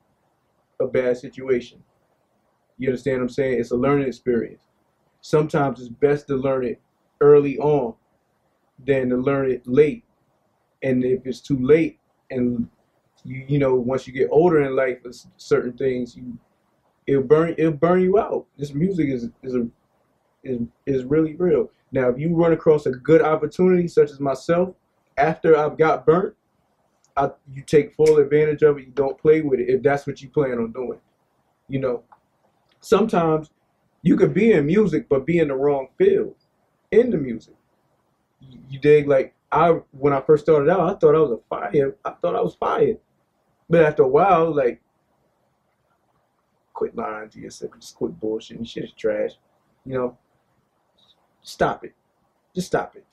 a bad situation. You understand what I'm saying? It's a learning experience. Sometimes it's best to learn it early on than to learn it late. And if it's too late, and you know, once you get older in life, certain things it'll burn you out. This music is is really real. Now, if you run across a good opportunity, such as myself, after I've got burnt, you take full advantage of it. You don't play with it if that's what you plan on doing. You know, sometimes you could be in music, but be in the wrong field in the music. You dig? Like, when I first started out, I thought I was fired. But after a while, like, quit lying to yourself. Just quit bullshit. And shit is trash. You know, stop it. Just stop it.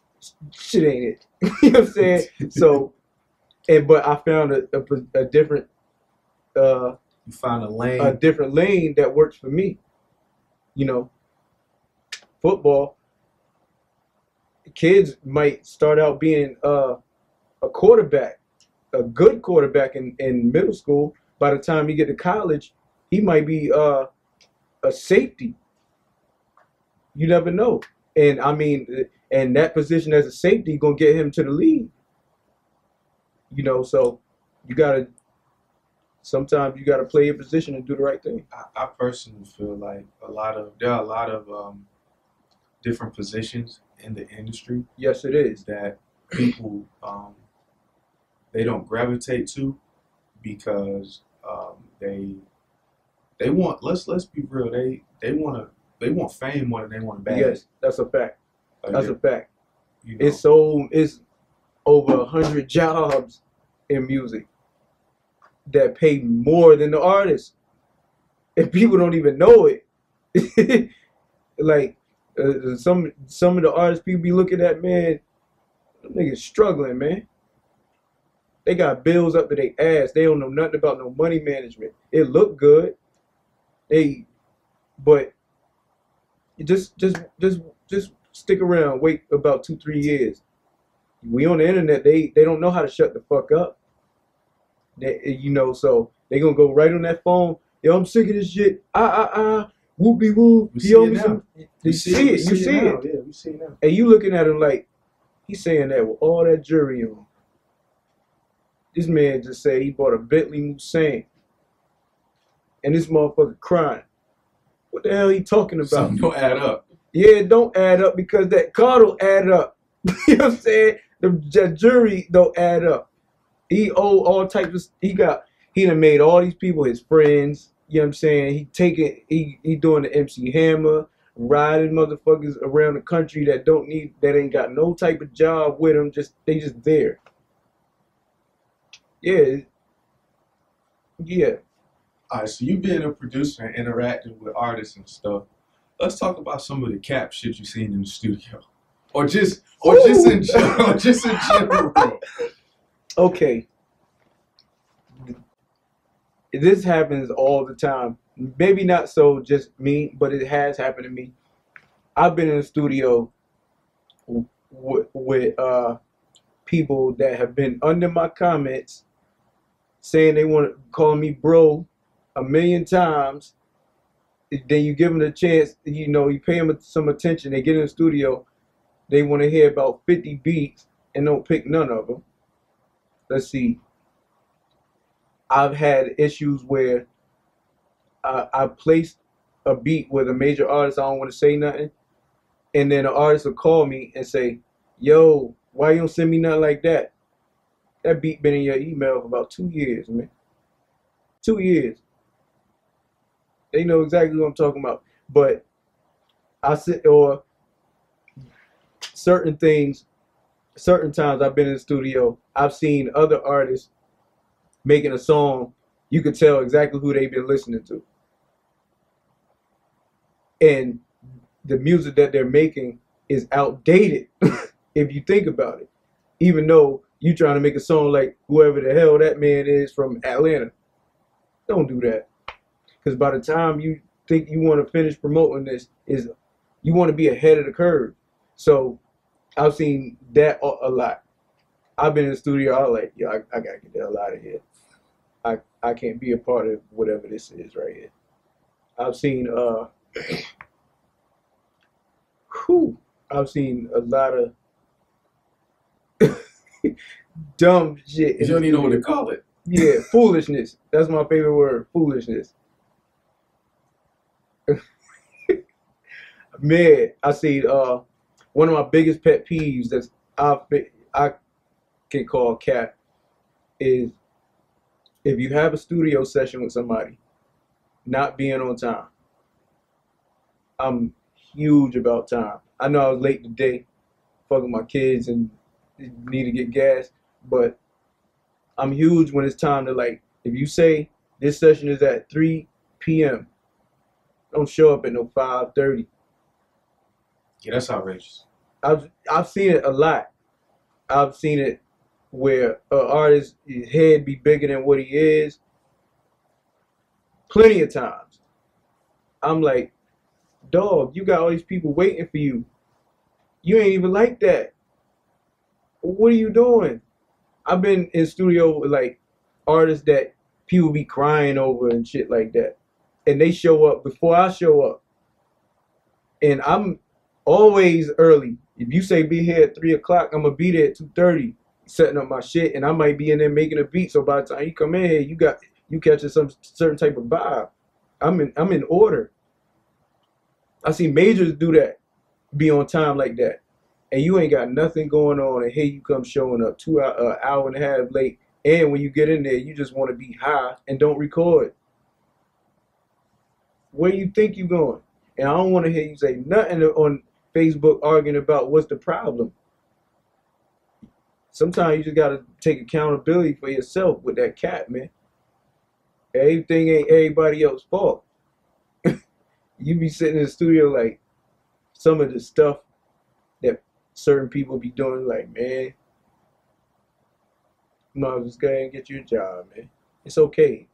Shit ain't it. You know what I'm saying? So, but I found a different. You found a lane. A different lane that works for me. You know, football. Kids might start out being a quarterback, a good quarterback in middle school. By the time you get to college, he might be a safety. You never know. And I mean, and that position as a safety gonna get him to the league. You know, so sometimes you gotta play your position and do the right thing. I personally feel like there are a lot of different positions in the industry. Yes, it is. That people they don't gravitate to because they want, let's be real, they want fame more than they want a bag. Yes, that's a fact. Like, that's a fact. You know, It's over 100 jobs in music that pay more than the artist, and people don't even know it. Like some of the artists people be looking at, man, them niggas struggling, man. They got bills up to their ass. They don't know nothing about no money management. It look good. But just stick around. Wait about 2-3 years. We on the internet. They don't know how to shut the fuck up. You know, so they gonna go right on that phone. Yo, I'm sick of this shit. Whoopie whoop. You see it now. You see it. You see it. Yeah, we see it now. And you looking at him like he's saying that with all that jury on. This man just said he bought a Bentley Mulsanne. And this motherfucker crying. What the hell he talking about? Something don't add up. Yeah, it don't add up because that car don't add up. You know what I'm saying? The jury don't add up. He owe all types of, he done made all these people his friends. You know what I'm saying? He doing the MC Hammer, riding motherfuckers around the country that ain't got no type of job with them. They just there. Yeah. Yeah. All right, so you being a producer and interacting with artists and stuff, let's talk about some of the cap shit you seen in the studio, or just in general. Okay, this happens all the time. Maybe not so just me, but it has happened to me. I've been in the studio with people that have been under my comments saying they want to call me bro 1,000,000 times. Then you give them the chance, you know, you pay them some attention, they get in the studio, they want to hear about 50 beats and don't pick none of them. Let's see. I've had issues where I placed a beat with a major artist, I don't want to say nothing, and then the artist will call me and say, yo, why you don't send me nothing like that? That beat been in your email for about 2 years, man. 2 years. They know exactly what I'm talking about. But or certain things, certain times I've been in the studio, I've seen other artists making a song, you could tell exactly who they've been listening to. And the music that they're making is outdated, if you think about it. Even though you trying to make a song like whoever the hell that man is from Atlanta. Don't do that. Because by the time you think you want to finish promoting this, you want to be ahead of the curve. So I've seen that a lot. I've been in the studio, I was like, yo, I got to get the hell out of here. I can't be a part of whatever this is right here. I've seen, I've seen a lot of dumb shit. You don't even know what to call it. Yeah, foolishness. That's my favorite word, foolishness. I've Man, I see. One of my biggest pet peeves I can call cap is if you have a studio session with somebody, not being on time. I'm huge about time. I know I was late today, fucking my kids and need to get gas, but I'm huge when it's time to, like, if you say this session is at 3 p.m., don't show up at no 5:30. Yeah, that's outrageous. I've seen it a lot. I've seen it where an artist's head be bigger than what he is. Plenty of times. I'm like, dog, you got all these people waiting for you. You ain't even like that. What are you doing? I've been in studio with like artists that people be crying over and shit like that. And they show up before I show up. And I'm always early. If you say be here at 3 o'clock, I'm gonna be there at 2:30, setting up my shit, and I might be in there making a beat. So by the time you come in here, you catching some certain type of vibe. I'm in order. I see majors do that, be on time like that, and you ain't got nothing going on, and here you come showing up an hour and a half late, and when you get in there, you just want to be high and don't record. Where you think you going? And I don't want to hear you say nothing on Facebook arguing about what's the problem. Sometimes you just gotta take accountability for yourself with that cat, man. Everything ain't everybody else's fault. You be sitting in the studio like some of the stuff that certain people be doing, like, man, no, just go ahead and get you a job, man. It's okay.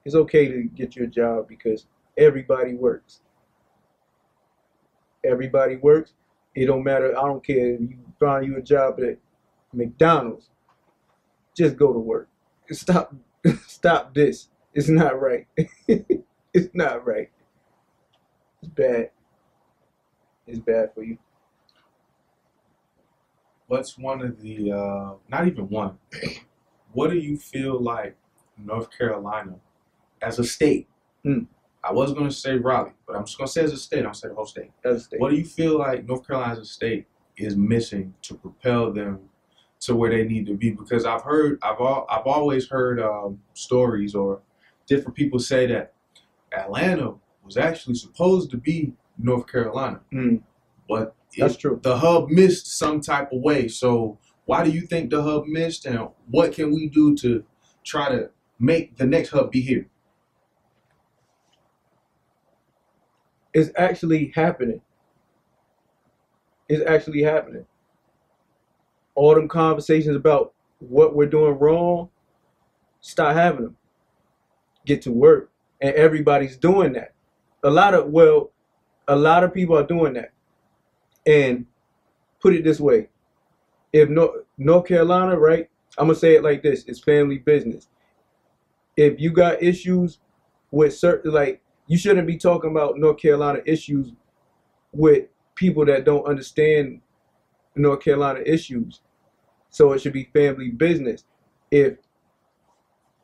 It's okay to get you a job because everybody works. Everybody works. It don't matter. I don't care if you find you a job at McDonald's. Just go to work. Stop this. It's not right. It's not right. It's bad. It's bad for you. What's one of the, not even one, what do you feel like North Carolina as a state? I was going to say Raleigh, but I'm just going to say as a state. I'm going to say the whole state. As a state. What do you feel like North Carolina as a state is missing to propel them to where they need to be? Because I've always heard stories or different people say that Atlanta was actually supposed to be North Carolina, but that's true. The hub missed some type of way. So why do you think the hub missed, and what can we do to try to make the next hub be here? It's actually happening. It's actually happening. All them conversations about what we're doing wrong, stop having them. Get to work. And everybody's doing that. A lot of people are doing that. And put it this way. If North Carolina, right, I'm going to say it like this. It's family business. If you got issues with certain, like, you shouldn't be talking about North Carolina issues with people that don't understand North Carolina issues. So it should be family business. If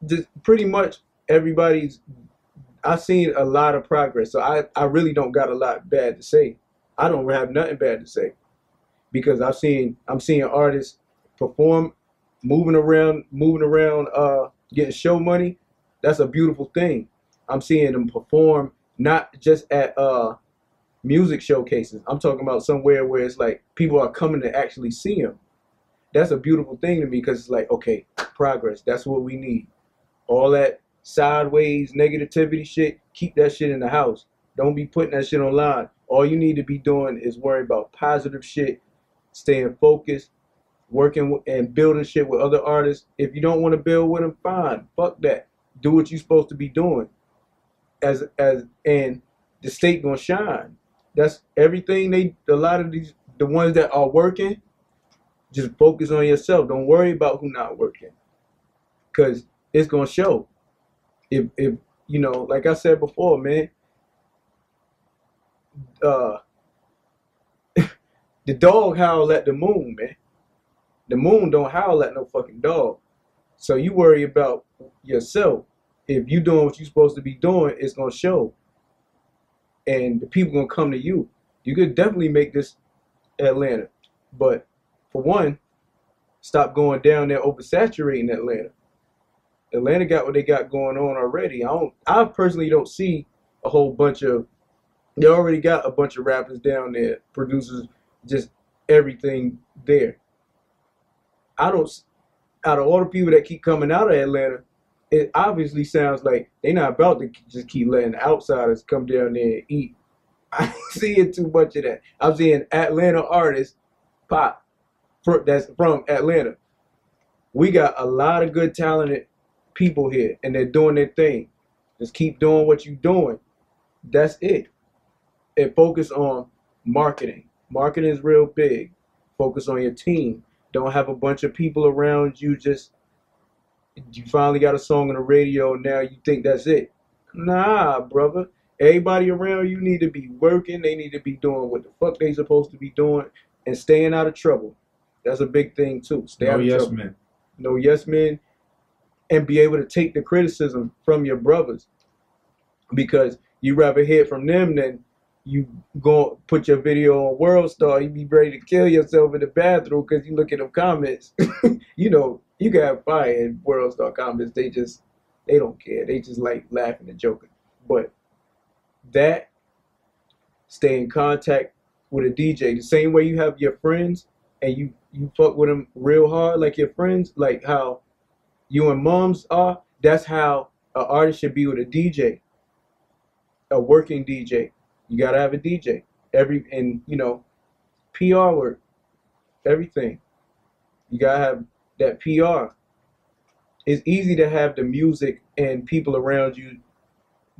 just pretty much I've seen a lot of progress. So I really don't got a lot bad to say. I don't have nothing bad to say because I'm seeing artists perform, moving around, getting show money. That's a beautiful thing. I'm seeing them perform not just at music showcases. I'm talking about somewhere where it's like people are coming to actually see them. That's a beautiful thing to me because it's like, okay, progress. That's what we need. All that sideways negativity shit, keep that shit in the house. Don't be putting that shit online. All you need to be doing is worry about positive shit, staying focused, working and building shit with other artists. If you don't want to build with them, fine. Fuck that. Do what you're supposed to be doing. And the state gonna shine. That's everything. A lot of the ones that are working, just focus on yourself. Don't worry about who not working, cause it's gonna show. If you know, like I said before, man, the dog howl at the moon, man. The moon don't howl at no fucking dog. So you worry about yourself. If you doing what you're supposed to be doing, it's gonna show. And the people gonna come to you. You could definitely make this Atlanta. But for one, stop going down there oversaturating Atlanta. Atlanta got what they got going on already. I personally don't see a whole bunch of, they already got a bunch of rappers down there, producers, just everything there. Out of all the people that keep coming out of Atlanta, it obviously sounds like they're not about to just keep letting outsiders come down there and eat. I'm seeing too much of that. I'm seeing Atlanta artists pop that's from Atlanta. We got a lot of good, talented people here, and they're doing their thing. Just keep doing what you're doing. That's it. And focus on marketing. Marketing is real big. Focus on your team. Don't have a bunch of people around you. Just, you finally got a song on the radio, and now you think that's it. Nah, brother. Everybody around you need to be working. They need to be doing what the fuck they supposed to be doing and staying out of trouble. That's a big thing too. Stay out of trouble. Men. No yes men. And be able to take the criticism from your brothers, because you rather hear from them than you go put your video on World Star. You be ready to kill yourself in the bathroom because you look at them comments. You know, you can have fire in World Star comments. They don't care. They just like laughing and joking. But that, stay in contact with a DJ the same way you have your friends and you fuck with them real hard like your friends, like how you and moms are. That's how an artist should be with a DJ, a working DJ. You gotta have a DJ. And you know, PR work, everything. You gotta have that PR. It's easy to have the music and people around you,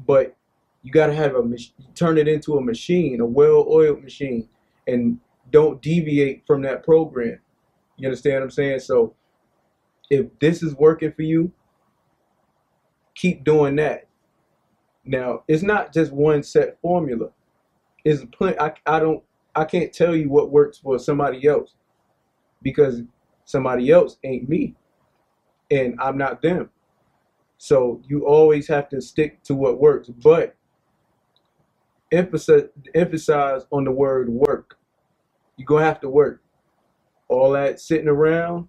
but you gotta have turn it into a machine, a well-oiled machine, and don't deviate from that program. You understand what I'm saying? So if this is working for you, keep doing that. Now, it's not just one set formula. It's plenty. I can't tell you what works for somebody else, because somebody else ain't me and I'm not them. So you always have to stick to what works, but emphasize on the word work. You're gonna have to work. All that sitting around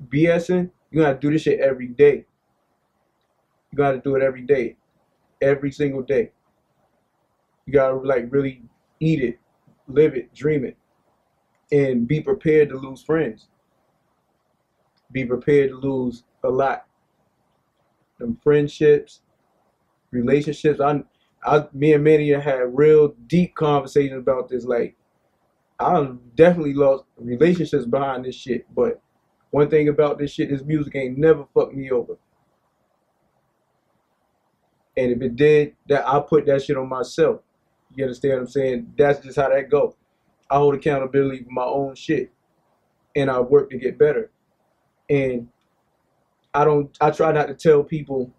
BSing, you're gonna have to do this shit every day. You gotta do it every day, every single day. You gotta like really eat it, live it, dream it, and be prepared to lose friends. Be prepared to lose a lot. Them friendships, relationships. Me and Mania had real deep conversations about this. Like, I definitely lost relationships behind this shit. But one thing about this shit, this music ain't never fucked me over. And if it did, I put that shit on myself. You understand what I'm saying? That's just how that go. I hold accountability for my own shit, and I work to get better. And I try not to tell people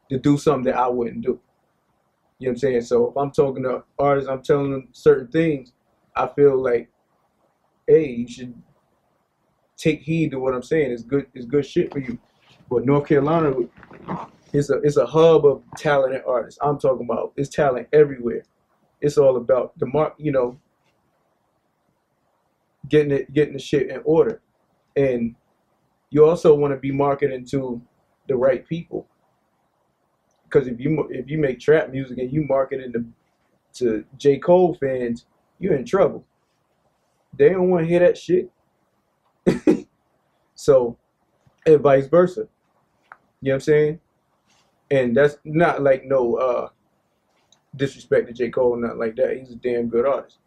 to do something that I wouldn't do. You know what I'm saying? So if I'm talking to artists, I'm telling them certain things, I feel like, hey, you should take heed to what I'm saying. It's good shit for you. But North Carolina is a hub of talented artists. I'm talking about, it's talent everywhere. It's all about getting the shit in order. And you also want to be marketing to the right people. Because if you make trap music and you market it to J. Cole fans, you're in trouble. They don't want to hear that shit. So, and vice versa. You know what I'm saying? And that's not like no disrespect to J. Cole, not like that. He's a damn good artist.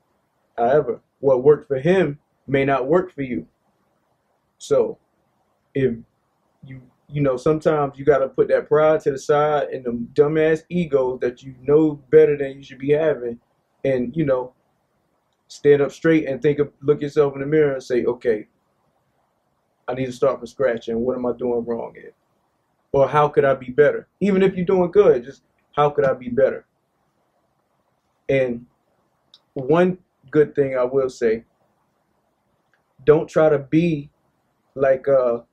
However, what worked for him may not work for you. So, if sometimes you got to put that pride to the side and them dumbass egos that you know better than you should be having, and stand up straight and look yourself in the mirror and say, okay, I need to start from scratch, and what am I doing wrong here? Or how could I be better? Even if you're doing good, just how could I be better? And one good thing I will say, don't try to be like a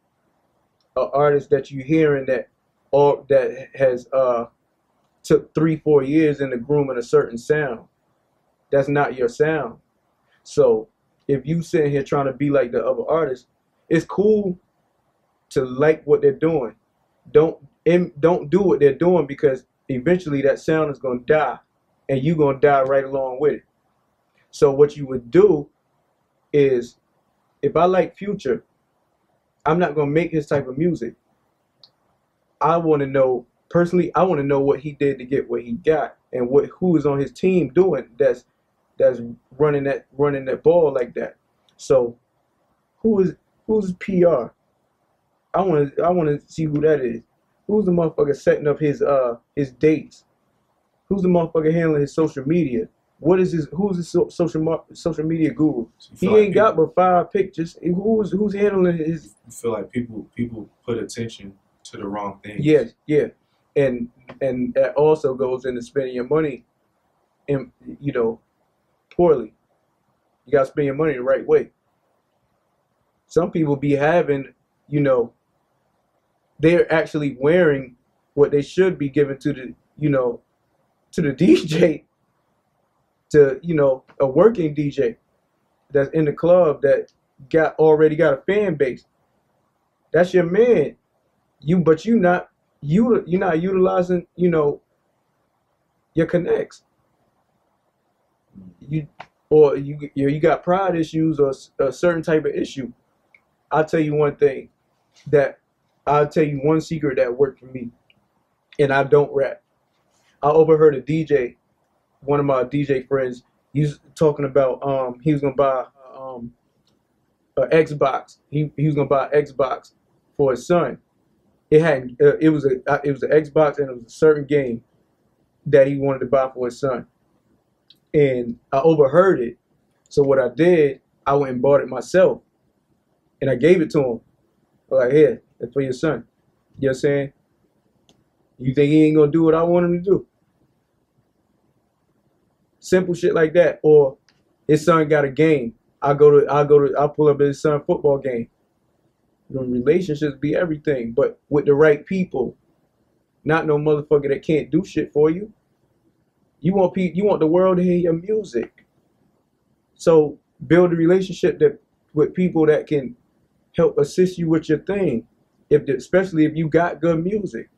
artist that you hearing that has took 3-4 years in the grooming a certain sound. that's not your sound. So if you sitting here trying to be like the other artists, it's cool to like what they're doing. Don't do what they're doing, because eventually that sound is gonna die, and you gonna die right along with it. So what you would do is, if I like Future, I'm not gonna make his type of music. I want to know personally. I want to know what he did to get what he got, and who is on his team doing that's running that ball like that. So who's PR? I want to see who that is. Who's the motherfucker setting up his dates? Who's the motherfucker handling his social media? Who's his social media guru? So he ain't got but 5 pictures. Who's handling his? You feel like people put attention to the wrong things. Yes, yeah, and that also goes into spending your money, and poorly. You gotta spend your money the right way. Some people be having, they're actually wearing what they should be given to the, to the DJ, to, a working DJ that's in the club that already got a fan base. That's your man. But you're not utilizing, your connects. You got pride issues or a certain type of issue. I'll tell you one thing, I'll tell you one secret that worked for me, and I don't rap. I overheard a DJ, one of my DJ friends, he was talking about he was gonna buy an Xbox. He was gonna buy an Xbox for his son. It was an Xbox, and it was a certain game that he wanted to buy for his son. And I overheard it. So what I did, I went and bought it myself. And I gave it to him. I'm like, here, that's for your son. You know what I'm saying? You think he ain't gonna do what I want him to do? Simple shit like that. Or his son got a game. I'll pull up his son's football game. Relationships be everything, but with the right people. Not no motherfucker that can't do shit for you. You want the world to hear your music. So build a relationship with people that can help assist you with your thing. Especially if you got good music,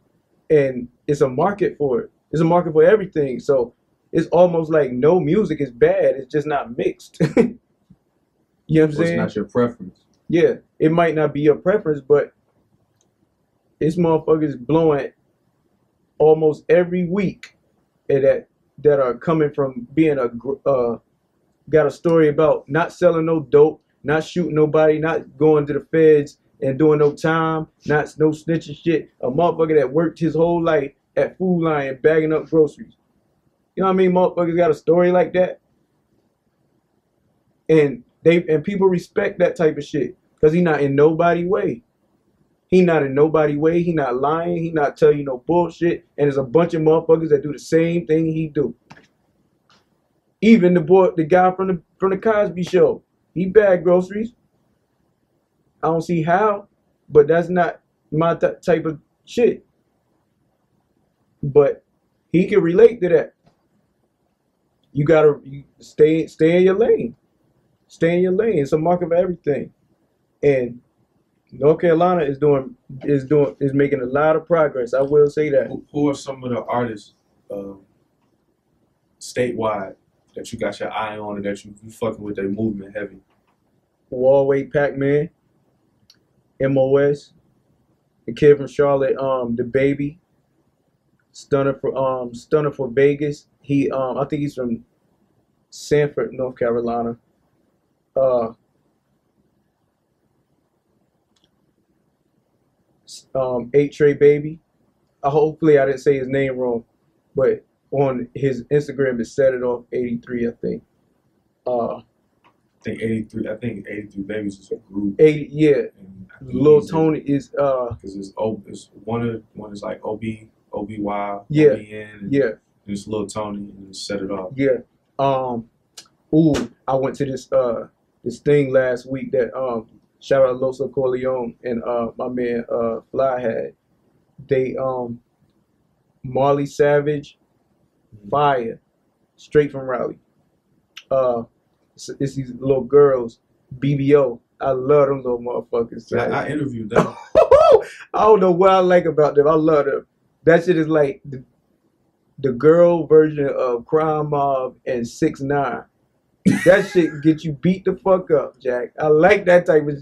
and it's a market for it. It's a market for everything. So it's almost like no music is bad. It's just not mixed. You know what I'm saying? It's not your preference. Yeah, it might not be your preference, but this motherfuckers blowing almost every week, and that are coming from being got a story about not selling no dope, not shooting nobody, not going to the feds and doing no time, no snitching shit. A motherfucker that worked his whole life at Food Lion bagging up groceries. You know what I mean? Motherfuckers got a story like that, and people respect that type of shit because he not in nobody way. He not in nobody way. He not lying. He not telling you no bullshit. And there's a bunch of motherfuckers that do the same thing he do. Even the guy from the Cosby Show, he bagged groceries. I don't see how, but that's not my type of shit. But he can relate to that. You gotta stay in your lane. Stay in your lane. It's a market for everything, and North Carolina is making a lot of progress. I will say that. Who are some of the artists statewide that you got your eye on and that you fucking with their movement heavy? Wallway, Pacman, MOS, the kid from Charlotte, the baby, Stunner for Vegas. He I think he's from Sanford, North Carolina. Tray Baby. Hopefully I didn't say his name wrong, but on his Instagram it set it off 83, I think. I think 83 Babies is a group. 80, yeah. Lil Tony is because it's one is like OBY, yeah, OBN, and yeah. It's Lil Tony and set it off. Yeah. I went to this thing last week that shout out to Loso Corleone and my man Fly had. They Marley Savage, Fire, straight from Raleigh. It's these little girls, BBO. I love them little motherfuckers. Yeah, I interviewed them. I don't know what I like about them. I love them. That shit is like the girl version of Crime Mob and 6ix9ine. That shit get you beat the fuck up, Jack. I like that type of.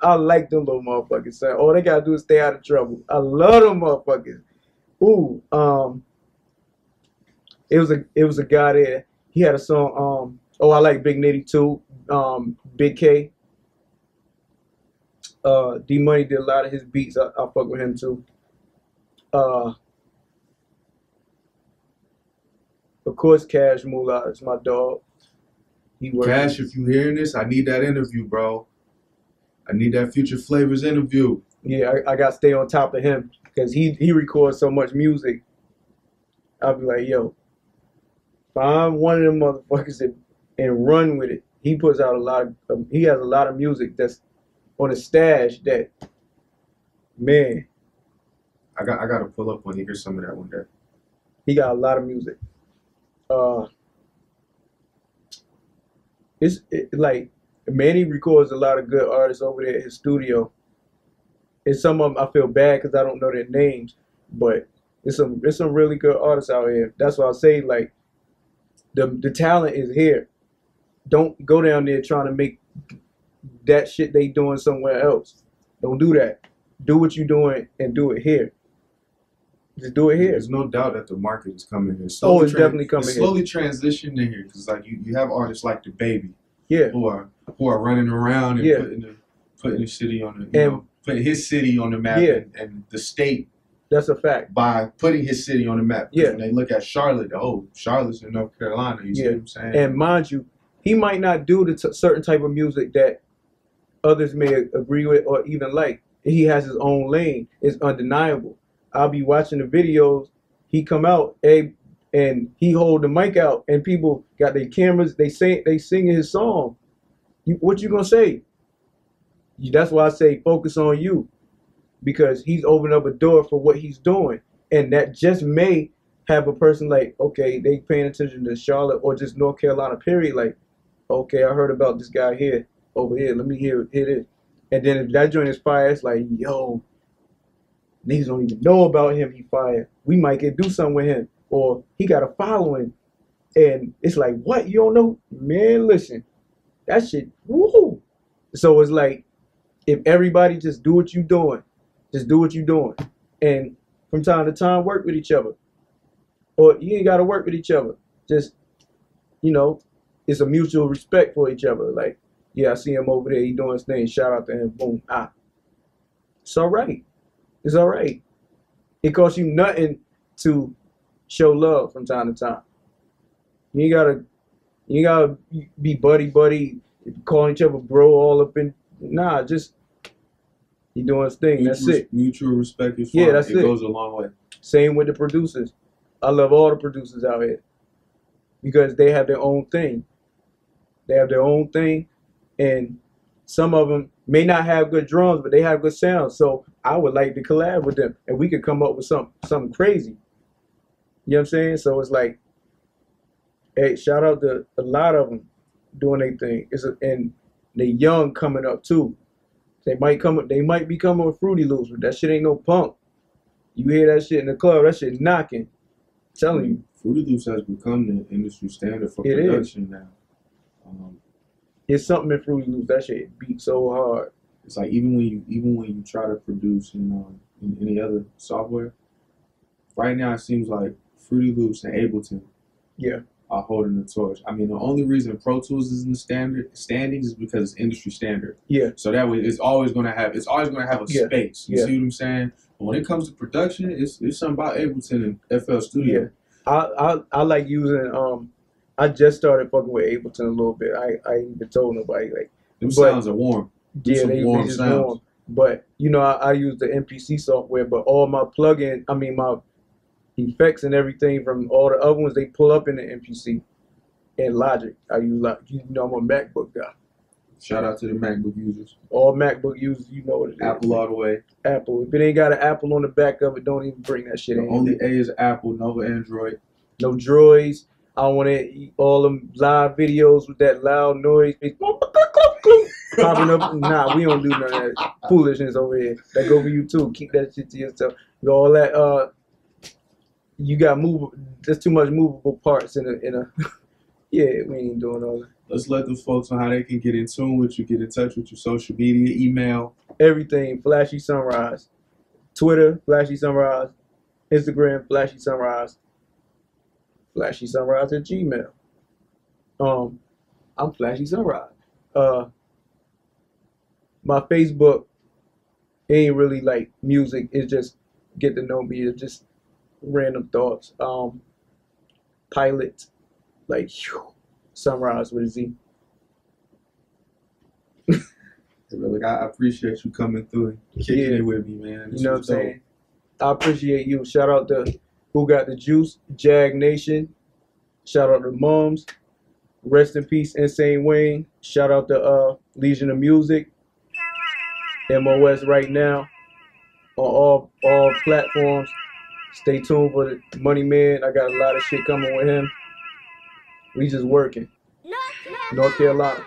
I like them little motherfuckers. So all they gotta do is stay out of trouble. I love them motherfuckers. Ooh, it was a guy there. He had a song. Oh, I like Big Nitty too. Big K. D Money did a lot of his beats. I fuck with him too. Of course, Cash Moolah is my dog. Cash, if you hearing this, I need that interview, bro. I need that Future Flavors interview. Yeah, I got to stay on top of him because he records so much music. I'll be like, yo, find one of them motherfuckers and run with it. He puts out he has a lot of music that's on a stash that, man. I got to pull up when he hears some of that one day. He got a lot of music. It's like Manny records a lot of good artists over there at his studio. And some of them I feel bad because I don't know their names, but it's some really good artists out here. That's why I say like the talent is here. Don't go down there trying to make that shit they doing somewhere else. Don't do that. Do what you're doing and do it here. Just do it here. There's no doubt that the market is coming here. Oh, it's definitely coming here. Slowly transitioning here because like you have artists like the Baby, yeah, who are running around and putting the city on the putting his city on the map, yeah, and the state. That's a fact. By putting his city on the map. Yeah. When they look at Charlotte, Charlotte's in North Carolina. You see what I'm saying? And mind you, he might not do the certain type of music that others may agree with or even like. He has his own lane. It's undeniable. I'll be watching the videos. He come out and he hold the mic out, and people got their cameras. They singing his song. What you gonna say? That's why I say focus on you, because he's opened up a door for what he's doing, and that just may have a person like, okay, they paying attention to Charlotte or just North Carolina. Period. Like, okay, I heard about this guy here over here. Let me hear this. And then if that joint is fire, it's like, yo, niggas don't even know about him. He fired. We might do something with him, or he got a following, and it's like, what? You don't know, man? Listen, that shit. Woo! So it's like, if everybody just do what you doing, and from time to time work with each other, or you ain't gotta work with each other. Just, it's a mutual respect for each other. Like, yeah, I see him over there. He doing his thing. Shout out to him. Boom. It's all right. It's all right. It costs you nothing to show love from time to time. You gotta be buddy, calling each other bro all up in. Nah, just he doing his thing. That's it. Mutual respect is fine. Yeah, that's it. It goes a long way. Same with the producers. I love all the producers out here because they have their own thing. And some of them may not have good drums, but they have good sound. So I would like to collab with them, and we could come up with something crazy. You know what I'm saying? So it's like, hey, shout out to a lot of them doing their thing. And they young coming up too. They might be coming with Fruity Loops, but that shit ain't no punk. You hear that shit in the club, that shit knocking. I'm telling you. Fruity Loops has become the industry standard for production now. It's something in Fruity Loops. That shit beat so hard. It's like even when you try to produce in any other software, right now it seems like Fruity Loops and Ableton, are holding the torch. I mean, the only reason Pro Tools is in the standings is because it's industry standard. Yeah. So that way, it's always gonna have a space. You see what I'm saying? But when it comes to production, it's something about Ableton and FL Studio. Yeah. I like using I just started fucking with Ableton a little bit. I ain't even told nobody like. Them sounds are warm. They just warm. But I use the MPC software, but all my my effects and everything from all the other ones, they pull up in the MPC and Logic. I use Logic. I'm a MacBook guy. Shout out to the MacBook users. All MacBook users, you know what it is. Apple all the way. Apple. If it ain't got an Apple on the back of it, don't even bring that shit in. The only A is Apple, no Android. No droids. I want to all them live videos with that loud noise popping up. Nah, we don't do none of that foolishness over here. That go for you too. Keep that shit to yourself. All that you got there's too much movable parts in a yeah, we ain't doing all that. Let's let the folks know how they can get in tune with you, get in touch with your social media, email. Everything, Flashy Sunrise. Twitter, Flashy Sunrise. Instagram, Flashy Sunrise. Flashy Sunrise at Gmail. I'm Flashy Sunrise. My Facebook ain't really like music. It's just get to know me. It's just random thoughts. Pilot, like Sunrise with a Z. Look, I appreciate you coming through and kicking it with me, man. You know what I'm saying? I appreciate you. Shout out to Who Got the Juice, Jag Nation. Shout out to Mums. Rest in peace, Insane Wayne. Shout out to Legion of Music. MOS right now on all platforms. Stay tuned for the Money Man. I got a lot of shit coming with him. We just working. North Carolina.